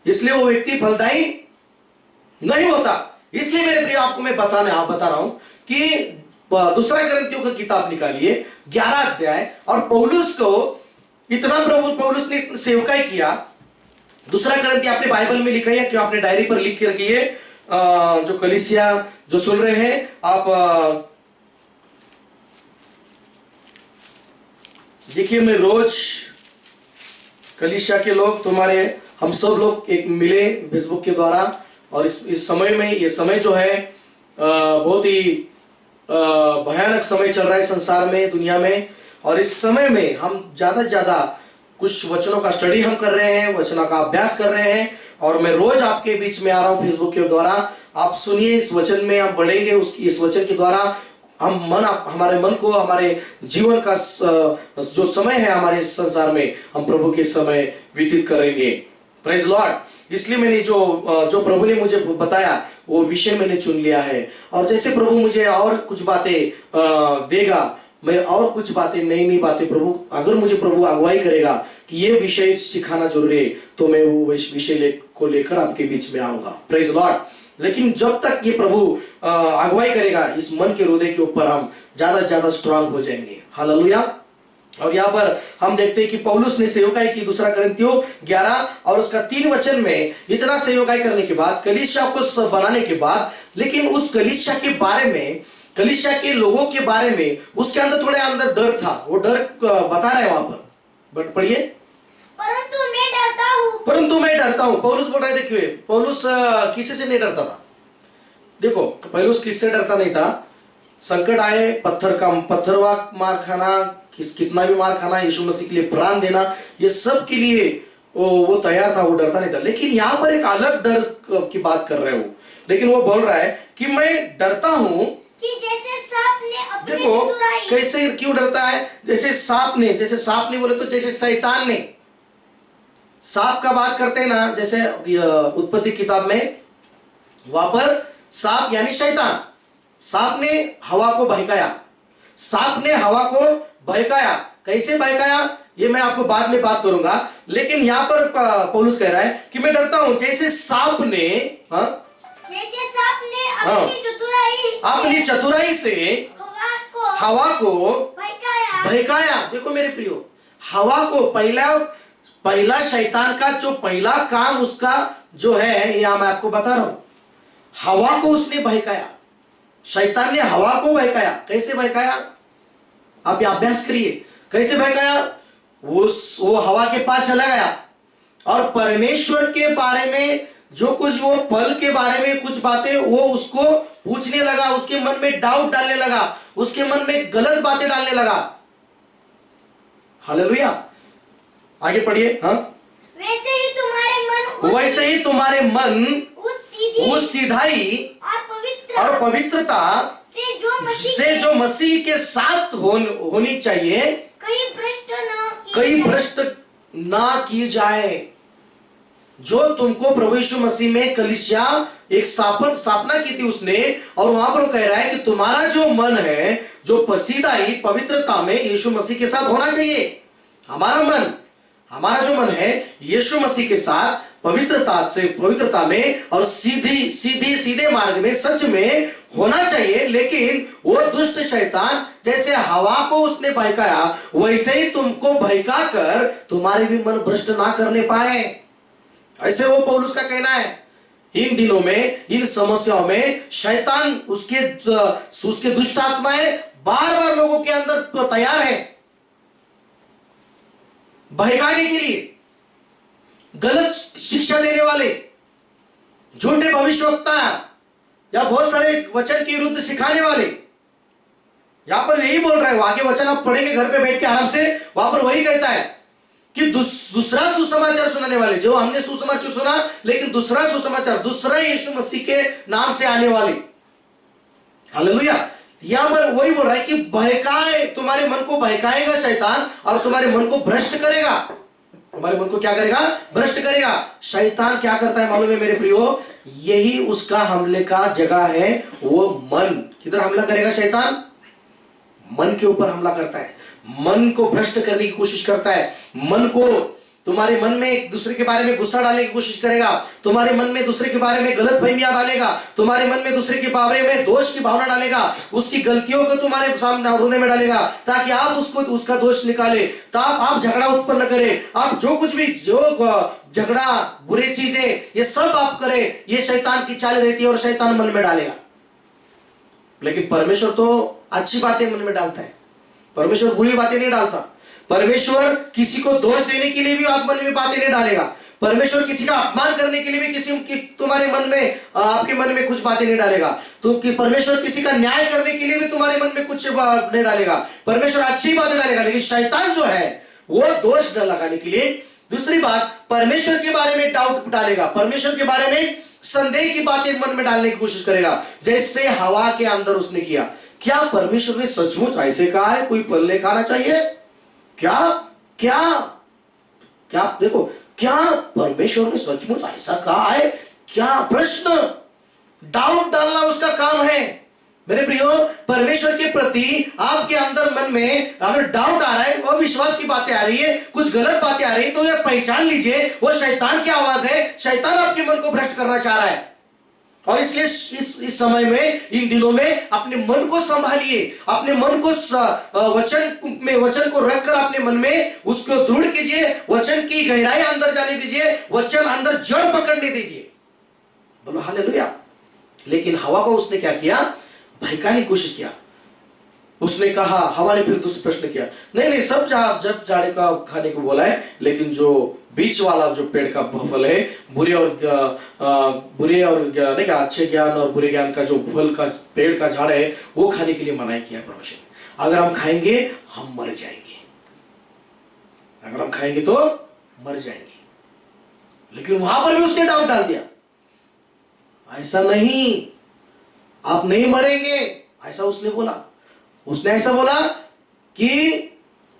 इसलिए वो व्यक्ति फलदायी नहीं होता। इसलिए मेरे प्रिय आपको मैं बता रहा हूं कि दूसरा करंथियों का किताब निकालिए 11 अध्याय, और पौलुस को इतना प्रभु पौलुस ने सेवकाई किया। दूसरा करंथी आपने बाइबल में लिखा है कि आपने डायरी पर लिख के रखिए, जो कलीसिया जो सुन रहे हैं आप देखिए। मैं रोज कलीसिया के लोग तुम्हारे हम सब लोग एक मिले फेसबुक के द्वारा, और इस समय में ये समय जो है बहुत ही भयानक समय चल रहा है संसार में, दुनिया में। और इस समय में हम ज्यादा से ज्यादा कुछ वचनों का स्टडी हम कर रहे हैं, वचनों का अभ्यास कर रहे हैं, और मैं रोज आपके बीच में आ रहा हूं फेसबुक के द्वारा। आप सुनिए, इस वचन में हम बढ़ेंगे, इस वचन के द्वारा हम हमारे मन को, हमारे जीवन का जो समय है हमारे संसार में, हम प्रभु के समय व्यतीत करेंगे। Praise Lord. इसलिए मैंने जो प्रभु ने मुझे बताया वो विषय मैंने चुन लिया है, और जैसे प्रभु मुझे और कुछ बातें देगा, मैं और कुछ बातें, नई नई बातें प्रभु, अगर मुझे प्रभु अगुवाई करेगा कि ये विषय सिखाना जरूरी है, तो मैं वो विषय को लेकर आपके बीच में आऊंगा। Praise Lord. लेकिन जब तक ये प्रभु अगुवाई करेगा, इस मन के हृदय के ऊपर हम ज्यादा से ज्यादा स्ट्रांग हो जाएंगे। हालेलुया। और यहाँ पर हम देखते हैं कि पौलुस ने सेवकाई की, दूसरा करंथियों 11 और उसका 3 वचन में इतना सेवकाई करने के बाद, कलीसिया को बनाने के बाद, लेकिन उस कलीसिया के बारे में, कलीसिया के लोगों के बारे में उसके अंदर थोड़े अंदर डर था। वो डर बता रहा है वहां पर, बट पढ़िए। परंतु मैं डरता हूँ, परंतु मैं डरता हूं। पौलुस बोल रहा है, देखिए पौलुस किसी से नहीं डरता था। देखो पौलुस किससे डरता नहीं था? संकट आए, पत्थरवा मार खाना, कितना भी मार खाना, यीशु मसीह के लिए प्राण देना, ये सब के लिए वो तैयार था, वो डरता नहीं था। लेकिन यहाँ पर एक अलग डर की बात कर रहे हो। लेकिन वो बोल रहा है कि मैं डरता हूं कि जैसे सांप ने अपनी देखो चतुराई। कैसे, क्यों डरता है? जैसे सांप ने बोले तो जैसे शैतान ने। सांप का बात करते हैं ना, जैसे उत्पत्ति किताब में, वहां पर सांप यानी शैतान, सांप ने हवा को बहकाया। सांप ने हवा को बहकाया। कैसे बहकाया ये मैं आपको बाद में बात करूंगा। लेकिन यहां पर पौलुस कह रहा है कि मैं डरता हूं जैसे सांप ने, जैसे सांप ने अपनी चतुराई से हवा को बहकाया। देखो मेरे प्रियो, हवा को पहला शैतान का जो पहला काम उसका जो है, यहां मैं आपको बता रहा हूं, हवा को उसने बहकाया। शैतान ने हवा को बहकाया। कैसे बहकाया? आप अभ्यास करिए, कैसे बहकाया? वो हवा के पास चला गया और परमेश्वर के बारे में जो कुछ, वो फल के बारे में कुछ बातें वो उसको पूछने लगा, उसके मन में डाउट डालने लगा, उसके मन में गलत बातें डालने लगा। हालेलुया। आगे पढ़िए। हाँ, वैसे ही तुम्हारे मन उस सीधाई और पवित्रता से जो मसीह के साथ होनी चाहिए, कहीं भ्रष्ट ना की जाए। जो तुमको प्रभु यीशु मसीह में कलीसिया एक स्थापना की थी उसने, और वहां पर कह रहा है कि तुम्हारा जो मन है, जो सीधाई पवित्रता में यीशु मसीह के साथ होना चाहिए। हमारा जो मन है यीशु मसीह के साथ पवित्रता में और सीधे मार्ग में, सच में होना चाहिए। लेकिन वो दुष्ट शैतान जैसे हवा को उसने बहकाया, वैसे ही तुमको बहका कर तुम्हारे भी मन भ्रष्ट ना करने पाए। ऐसे वो पौलुस का कहना है। इन दिनों में, इन समस्याओं में शैतान, उसके दुष्ट आत्माएं बार बार लोगों के अंदर तो तैयार है बहकाने के लिए। गलत शिक्षा देने वाले, झूठे भविष्यवक्ता या बहुत सारे वचन के विरुद्ध सिखाने वाले, यहां पर यही बोल रहा है। आगे वचन आप पढ़ेंगे घर पे बैठ के आराम से, वहां पर वही कहता है कि दूसरा सुसमाचार सुनाने वाले, जो हमने सुसमाचार सुना, लेकिन दूसरा सुसमाचार, दूसरा यीशु मसीह के नाम से आने वाले। हालेलुया। यहां पर वही बोल रहा है कि बहकाए, तुम्हारे मन को बहकाएगा शैतान और तुम्हारे मन को भ्रष्ट करेगा। तुम्हारे मन को क्या करेगा? भ्रष्ट करेगा। शैतान क्या करता है मालूम है मेरे प्रियो? यही उसका हमले का जगह है। वो मन किधर हमला करेगा? शैतान मन के ऊपर हमला करता है, मन को भ्रष्ट करने की कोशिश करता है। मन को, तुम्हारे मन में एक दूसरे के बारे में गुस्सा डालने की कोशिश करेगा, तुम्हारे मन में दूसरे के बारे में गलत फहमियां डालेगा, तुम्हारे मन में दूसरे के बारे में दोष की भावना डालेगा, उसकी गलतियों को तुम्हारे सामने हृदय में डालेगा, ताकि आप उसका दोष निकाले, आप झगड़ा उत्पन्न करें, आप जो कुछ भी, जो झगड़ा, बुरी चीजें, ये सब आप करें। ये शैतान की चाल रहती है और शैतान मन में डालेगा। लेकिन परमेश्वर तो अच्छी बातें मन में डालता है, परमेश्वर बुरी बातें नहीं डालता। परमेश्वर किसी को दोष देने के लिए भी आप मन में बातें नहीं डालेगा। परमेश्वर किसी का अपमान करने के लिए भी किसी की तुम्हारे मन में, आपके मन में कुछ बातें नहीं डालेगा। तो कि परमेश्वर किसी का न्याय करने के लिए भी तुम्हारे मन में कुछ नहीं डालेगा। परमेश्वर अच्छी बातें डालेगा। लेकिन शैतान जो है वो दोष लगाने के लिए, दूसरी बात, परमेश्वर के बारे में डाउट डालेगा, परमेश्वर के बारे में संदेह की बातें मन में डालने की कोशिश करेगा। जैसे हवा के अंदर उसने किया। क्या परमेश्वर ने सचमुच ऐसे कहा है कोई फल नहीं खाना चाहिए? क्या क्या क्या देखो, क्या परमेश्वर ने सचमुच ऐसा कहा है? क्या प्रश्न, डाउट डालना उसका काम है। मेरे प्रियो, परमेश्वर के प्रति आपके अंदर मन में अगर डाउट आ रहा है, अविश्वास की बातें आ रही है, कुछ गलत बातें आ रही है, तो यह पहचान लीजिए वो शैतान की आवाज है। शैतान आपके मन को भ्रष्ट करना चाह रहा है। और इसलिए इस समय में, इन दिनों में अपने मन को संभालिए, अपने मन को वचन को रखकर अपने मन में उसको दृढ़ कीजिए, वचन की गहराई अंदर जाने दीजिए, वचन अंदर जड़ पकड़ने दीजिए। बोलो हालेलुया। लेकिन हवा को उसने क्या किया? बहकाने की कोशिश किया। उसने कहा, हवा ने फिर दूसरा प्रश्न किया, नहीं सब जब झाड़ का खाने को बोला है, लेकिन जो बीच वाला जो पेड़ का फल है, बुरे और नहीं क्या, अच्छे ज्ञान और बुरे ज्ञान का जो फल का पेड़ का झाड़ है, वो खाने के लिए मनाही किया परमेश्वर। अगर हम खाएंगे हम मर जाएंगे, अगर हम खाएंगे तो मर जाएंगे। लेकिन वहां पर भी उसने डाउट डाल दिया, ऐसा नहीं, आप नहीं मरेंगे, ऐसा उसने बोला। उसने ऐसा बोला कि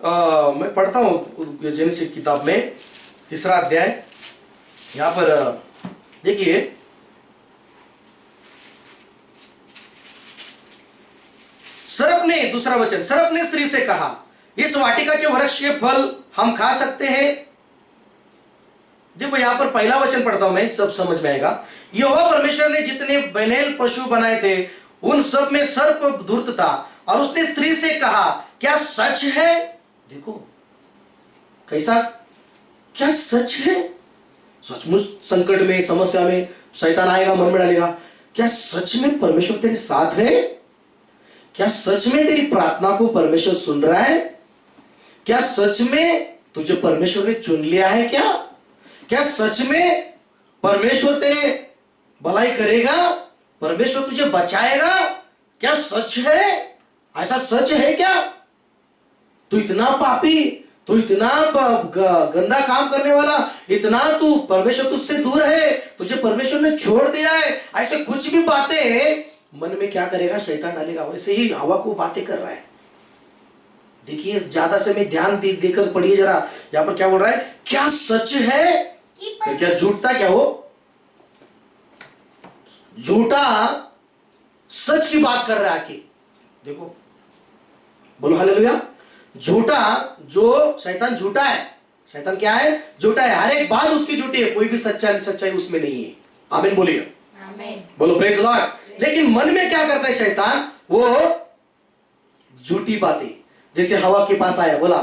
मैं पढ़ता हूं जेनेसिस किताब में 3 अध्याय, यहां पर देखिए, सर्प ने, दूसरा वचन, सर्प ने स्त्री से कहा, इस वाटिका के वृक्ष के फल हम खा सकते हैं? देखो यहां पर पहला वचन पढ़ता हूं मैं, सब समझ में आएगा। यहोवा परमेश्वर ने जितने बैनेल पशु बनाए थे उन सब में सर्प धूर्त था, और उसने स्त्री से कहा, क्या सच है? देखो कैसा, क्या सच है? सचमुच संकट में, समस्या में शैतान आएगा, मन में डालेगा, क्या सच में परमेश्वर तेरे साथ है? क्या सच में तेरी प्रार्थना को परमेश्वर सुन रहा है? क्या सच में तुझे परमेश्वर ने चुन लिया है? क्या सच में परमेश्वर तेरे भलाई करेगा? परमेश्वर तुझे बचाएगा? क्या सच है? ऐसा सच है क्या? तू इतना पापी, तू इतना गंदा काम करने वाला, इतना तू, परमेश्वर तुझसे दूर है, तुझे परमेश्वर ने छोड़ दिया है, ऐसे कुछ भी बातें मन में क्या करेगा? शैतान डालेगा। वैसे ही हवा को बातें कर रहा है। देखिए ज्यादा से मैं ध्यान देकर पढ़िए जरा, यहां पर क्या बोल रहा है? क्या सच है? क्या झूठता क्या हो? झूठा सच की बात कर रहा है कि देखो, बोलो हालेलुया। झूठा, जो शैतान झूठा है, शैतान क्या है? झूठा है, हर एक बात उसकी झूठी है, कोई भी सच्चाई उसमें नहीं है। आमीन बोलिए, आमीन बोलो, प्रेज लॉर्ड। लेकिन मन में क्या करता है शैतान? वो झूठी बातें, जैसे हवा के पास आया, बोला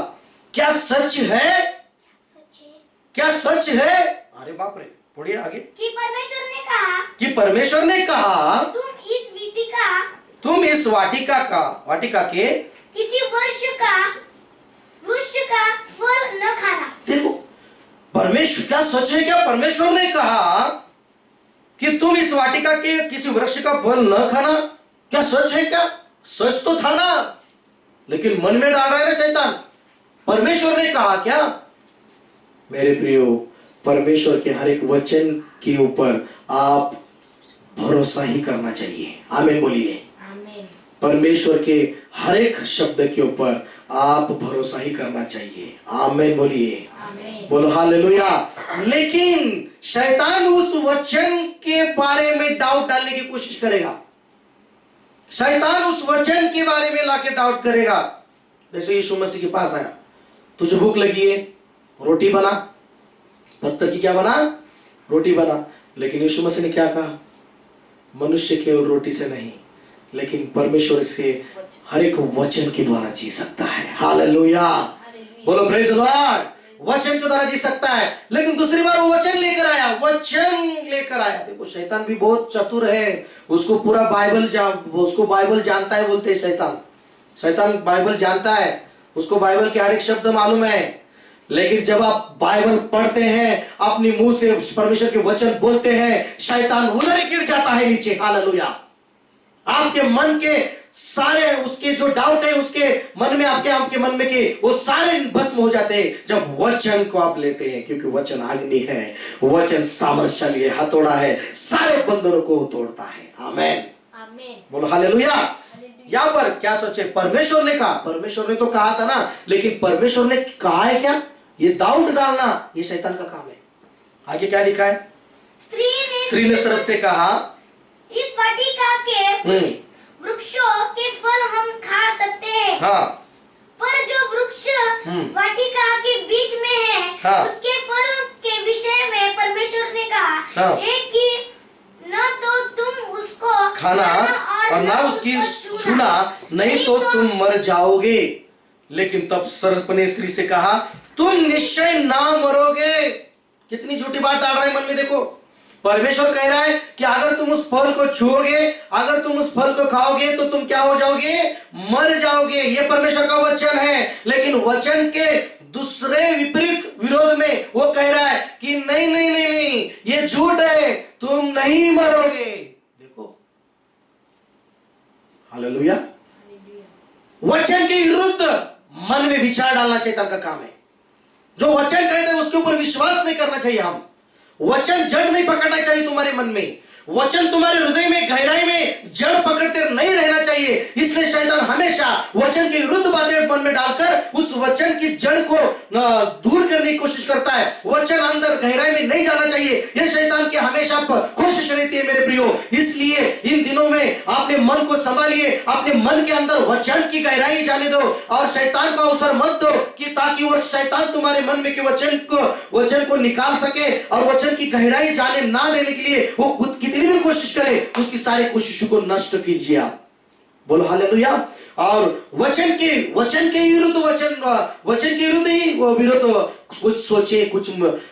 क्या सच है? क्या सच है? अरे बाप रे, पढ़िए आगे। कि परमेश्वर ने कहा तुम इस वाटिका के किसी वृक्ष का फल न खाना। देखो परमेश्वर, क्या सच है? क्या परमेश्वर ने कहा कि तुम इस वाटिका के किसी वृक्ष का फल न खाना? क्या सच है? क्या सच तो था ना, लेकिन मन में डाल रहा है ना शैतान। परमेश्वर ने कहा क्या? मेरे प्रियो, परमेश्वर के हर एक वचन के ऊपर आप भरोसा ही करना चाहिए। आमीन बोलिए। आमीन। परमेश्वर के हर एक शब्द के ऊपर आप भरोसा ही करना चाहिए। आमीन बोलिए। आमीन। बोलो हालेलुया। लेकिन शैतान उस वचन के बारे में डाउट डालने की कोशिश करेगा। शैतान उस वचन के बारे में लाके डाउट करेगा। जैसे यीशु मसीह के पास आया, तुझे भूख लगी है, रोटी बना। पत्थर की क्या बना? रोटी बना। लेकिन यीशु मसीह ने क्या कहा? मनुष्य केवल रोटी से नहीं, लेकिन परमेश्वर से हर एक वचन के द्वारा जी सकता है। हालेलुया। बोलो प्रेज द लॉर्ड। वचन के द्वारा जी सकता है। लेकिन दूसरी बार वो वचन लेकर आया, वचन लेकर आया। देखो शैतान भी बहुत चतुर है, उसको पूरा उसको बाइबल जानता है। बोलते हैं शैतान बाइबल जानता है, उसको बाइबल के हर एक शब्द मालूम है। लेकिन जब आप बाइबल पढ़ते हैं, अपने मुंह से परमेश्वर के वचन बोलते हैं, शैतान उधर ही गिर जाता है नीचे। हालेलुया। आपके मन के सारे उसके जो डाउट है उसके मन में, आपके मन में के वो सारे भस्म हो जाते हैं जब वचन को आप लेते हैं। क्योंकि वचन अग्नि है, वचन सामर्थ्यशाली है, हथौड़ा है, सारे बंधनों को तोड़ता है। आमीन। आमीन। बोलो हालेलुया। यहाँ पर क्या सोचे? परमेश्वर ने कहा, परमेश्वर ने तो कहा था ना, लेकिन परमेश्वर ने कहा है क्या? ये डाउट डालना ये शैतान का काम है। आगे क्या लिखा है? स्त्री ने तरफ से कहा, इस वाटिका के वृक्षों के फल हम खा सकते हैं। हाँ। पर जो वृक्ष वाटिका के बीच में है, हाँ। उसके फल के विषय में परमेश्वर ने कहा हाँ। है कि न तो तुम उसको खाना और ना उसकी छूना, नहीं तो तुम मर जाओगे। लेकिन तब सर्प ने स्त्री से कहा, तुम निश्चय ना मरोगे। कितनी झूठी बात डाल रहा है मन में। देखो परमेश्वर कह रहा है कि अगर तुम उस फल को छूओगे, अगर तुम उस फल को खाओगे तो तुम क्या हो जाओगे? मर जाओगे। ये परमेश्वर का वचन है। लेकिन वचन के दूसरे विपरीत विरोध में वो कह रहा है कि नहीं नहीं नहीं नहीं, ये झूठ है, तुम नहीं मरोगे। देखो हालेलुया। वचन के विरुद्ध मन में विचार डालना शैतान का काम है। जो वचन कहते हैं उसके ऊपर विश्वास नहीं करना चाहिए। हम वचन जड़ नहीं पकड़ना चाहिए तुम्हारे मन में। वचन तुम्हारे हृदय में गहराई में जड़ पकड़ते नहीं रहना चाहिए। इसलिए शैतान हमेशा वचन की विरुद्ध बातें मन में डालकर उस वचन की जड़ को दूर करने की कोशिश करता है। वचन अंदर गहराई में नहीं जाना चाहिए। यह शैतान की हमेशा कोशिश रहती है मेरे प्रियो। इसलिए इन दिनों में अपने मन को संभालिए, अपने मन के अंदर वचन की गहराई जाने दो और शैतान को अवसर मत दो कि ताकि वो शैतान तुम्हारे मन में के वचन को निकाल सके और वचन की गहराई जाने ना देने के लिए वो खुद कितनी भी कोशिश करे, उसकी सारी कोशिशों को नष्ट कीजिए आप। बोलो हालेलुया। और वचन के विरुद्ध वचन के विरुद्ध ही वो विरुद्ध कुछ सोचे, कुछ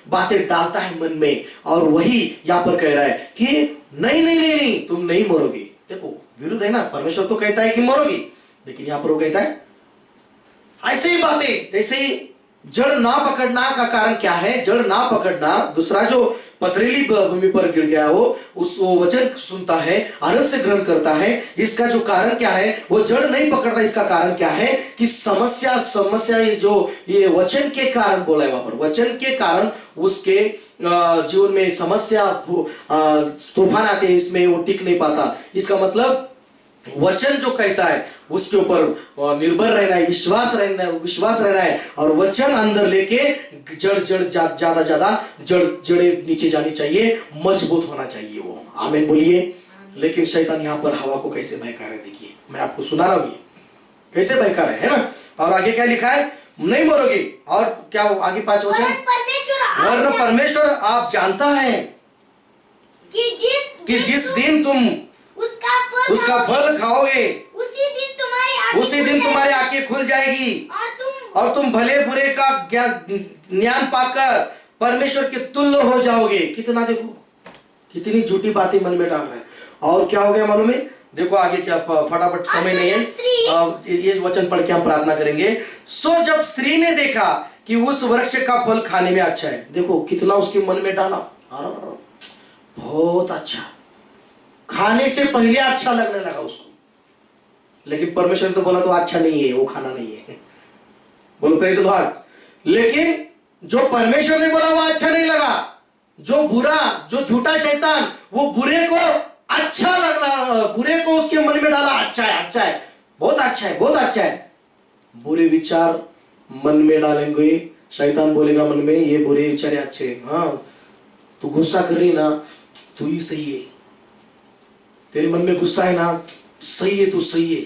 बातें डालता है मन में। और वही यहाँ पर कह रहा है कि नहीं नहीं नहीं नहीं, तुम नहीं मरोगे। देखो विरुद्ध है ना। परमेश्वर तो कहता है कि मरोगे, लेकिन यहाँ पर वो कहता है ऐसे ही बातें। जैसे ही जड़ ना पकड़ना का कारण क्या है? जड़ ना पकड़ना, दूसरा जो पथरीली भूमि पर गिर गया हो, वो वचन सुनता है, आनंद से ग्रहण करता है। इसका जो कारण क्या है? वो जड़ नहीं पकड़ता। इसका कारण क्या है? कि समस्या ये वचन के कारण बोला है वहां पर। वचन के कारण उसके जीवन में समस्या, तूफान आते हैं, इसमें वो टिक नहीं पाता। इसका मतलब वचन जो कहता है उसके ऊपर निर्भर रहना है, विश्वास रहना है। और वचन अंदर लेके ज्यादा जड़ें नीचे जानी चाहिए, मजबूत होना चाहिए वो। आमीन बोलिए। लेकिन शैतान यहाँ पर हवा को कैसे बहका रहा है, देखिए मैं आपको सुना रहा हूं कैसे बहका रहा है ना। और आगे क्या लिखा है? नहीं मरोगे। और क्या आगे 5 वचन? वरन परमेश्वर आप जानता है कि जिस दिन तुम उसका फल खाओगे उसी दिन तुम्हारी आंखें खुल जाएगी और तुम भले बुरे का ज्ञान पाकर परमेश्वर के तुल्य हो जाओगे। कितना, देखो कितनी झूठी बातें मन में डाल रहे हैं। और क्या हो गया मालूम है? देखो आगे क्या, फटाफट समय नहीं है, ये वचन पढ़ के हम प्रार्थना करेंगे। सो जब स्त्री ने देखा कि उस वृक्ष का फल खाने में अच्छा है, देखो कितना उसके मन में डाला, बहुत अच्छा, खाने से पहले अच्छा लगने लगा उसको। लेकिन परमेश्वर ने तो बोला तो अच्छा नहीं है, वो खाना नहीं है। बोलो प्रेज़ द लॉर्ड। लेकिन जो परमेश्वर ने बोला वो अच्छा नहीं लगा, जो बुरा, जो झूठा शैतान वो बुरे को अच्छा लगना, बुरे को उसके मन में डाला, अच्छा है, अच्छा है, बहुत अच्छा है, बहुत अच्छा है। बुरे विचार मन में डालेंगे, शैतान बोलेगा मन में ये बुरे विचार अच्छे, हाँ तू गुस्सा कर रही ना, तू ही सही है, तेरे मन में गुस्सा है ना, सही है, तू सही है,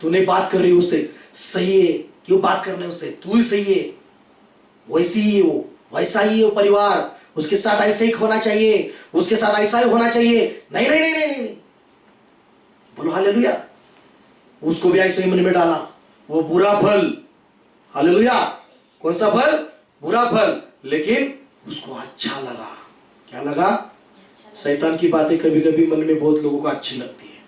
तूने बात कर रही उससे सही है, क्यों बात करने उससे, तू ही सही है, वैसी ही हो, वैसा ही हो परिवार, उसके साथ ऐसे ही होना चाहिए, उसके साथ ऐसा ही होना चाहिए, नहीं नहीं नहीं नहीं नहीं, नहीं। बोलो हालेलुया। उसको भी ऐसे ही मन में डाला, वो बुरा फल, हालेलुया, कौन सा फल, बुरा फल, लेकिन उसको अच्छा लगा। क्या लगा? शैतान की बातें कभी कभी मन में बहुत लोगों को अच्छी लगती है,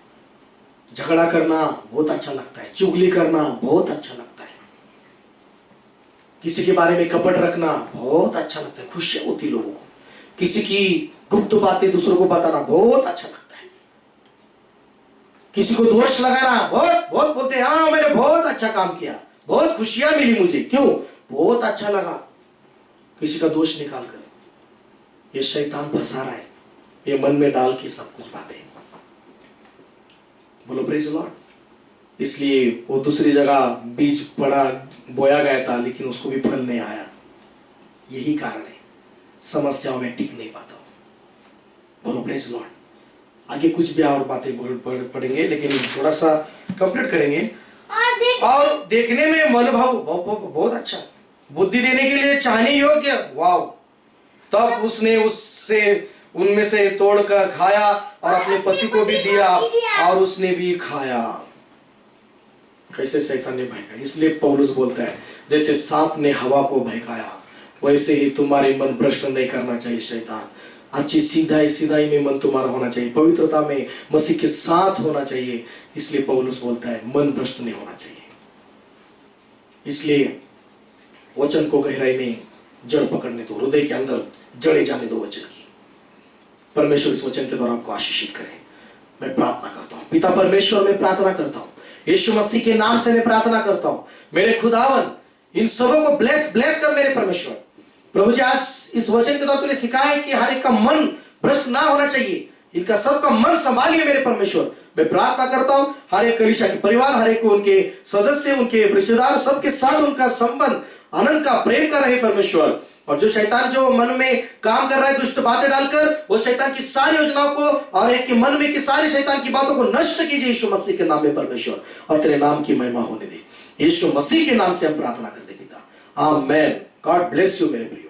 झगड़ा करना बहुत अच्छा लगता है, चुगली करना बहुत अच्छा लगता है, किसी के बारे में कपट रखना बहुत अच्छा लगता है, खुशी होती है लोगों को, किसी की गुप्त बातें दूसरों को बताना बहुत अच्छा लगता है, किसी को दोष लगाना बहुत बहुत बोलते हैं, हाँ मैंने बहुत अच्छा काम किया, बहुत खुशियां मिली मुझे, क्यों, बहुत अच्छा लगा, किसी का दोष निकाल कर। ये शैतान फंसा रहा है, ये मन में डाल के सब कुछ बातें। बोलो प्रेज लॉर्ड। इसलिए वो दूसरी जगह बीज पड़ा, बोया गया था, लेकिन उसको भी फल नहीं आया। यही कारण है समस्याओं में टिक नहीं पाता हूं। बोलो प्रेज लॉर्ड। आगे कुछ भी और बातें पढ़ेंगे, लेकिन थोड़ा सा कंप्लीट करेंगे। और देखने में मनोभाव बहुत अच्छा, बुद्धि देने के लिए चाहने योग्य, वाव। तब उसने उससे उनमें से तोड़कर खाया और अपने पति को भी दिया और उसने भी खाया। कैसे शैतान ने बहकाया। इसलिए पौलुस बोलता है जैसे सांप ने हवा को बहकाया, वैसे ही तुम्हारे मन भ्रष्ट नहीं करना चाहिए शैतान। अच्छी सीधाई में मन तुम्हारा होना चाहिए, पवित्रता में मसीह के साथ होना चाहिए। इसलिए पौलुस बोलता है मन भ्रष्ट नहीं होना चाहिए। इसलिए वचन को गहराई में जड़ पकड़ने दो, हृदय के अंदर जड़े जाने दो वचन की। परमेश्वर इस वचन के द्वारा आपको आशीषित करे। मैं प्रार्थना करता हूँ पिता परमेश्वर, मैं प्रार्थना करता हूँ यीशु मसीह के नाम से मैं प्रार्थना करता हूँ, मेरे खुदावन इन सबों को ब्लेस कर मेरे परमेश्वर। प्रभु जी आज इस वचन के द्वारा तूने सिखाया कि हर एक का मन भ्रष्ट ना होना चाहिए, इनका सबका मन संभालिए मेरे परमेश्वर। मैं प्रार्थना करता हूँ हर एक कलीसिया के परिवार, हर एक उनके सदस्य, उनके रिश्तेदार, सबके साथ उनका संबंध आनंद का प्रेम का रहे परमेश्वर। और जो शैतान जो मन में काम कर रहा है दुष्ट बातें डालकर, वो शैतान की सारी योजनाओं को और एक के मन में की सारी शैतान की बातों को नष्ट कीजिए यीशु मसीह के नाम में परमेश्वर, और तेरे नाम की महिमा होने दे। यीशु मसीह के नाम से हम प्रार्थना करते पिता, आमेन। गॉड ब्लेस यू मेरे प्रिय।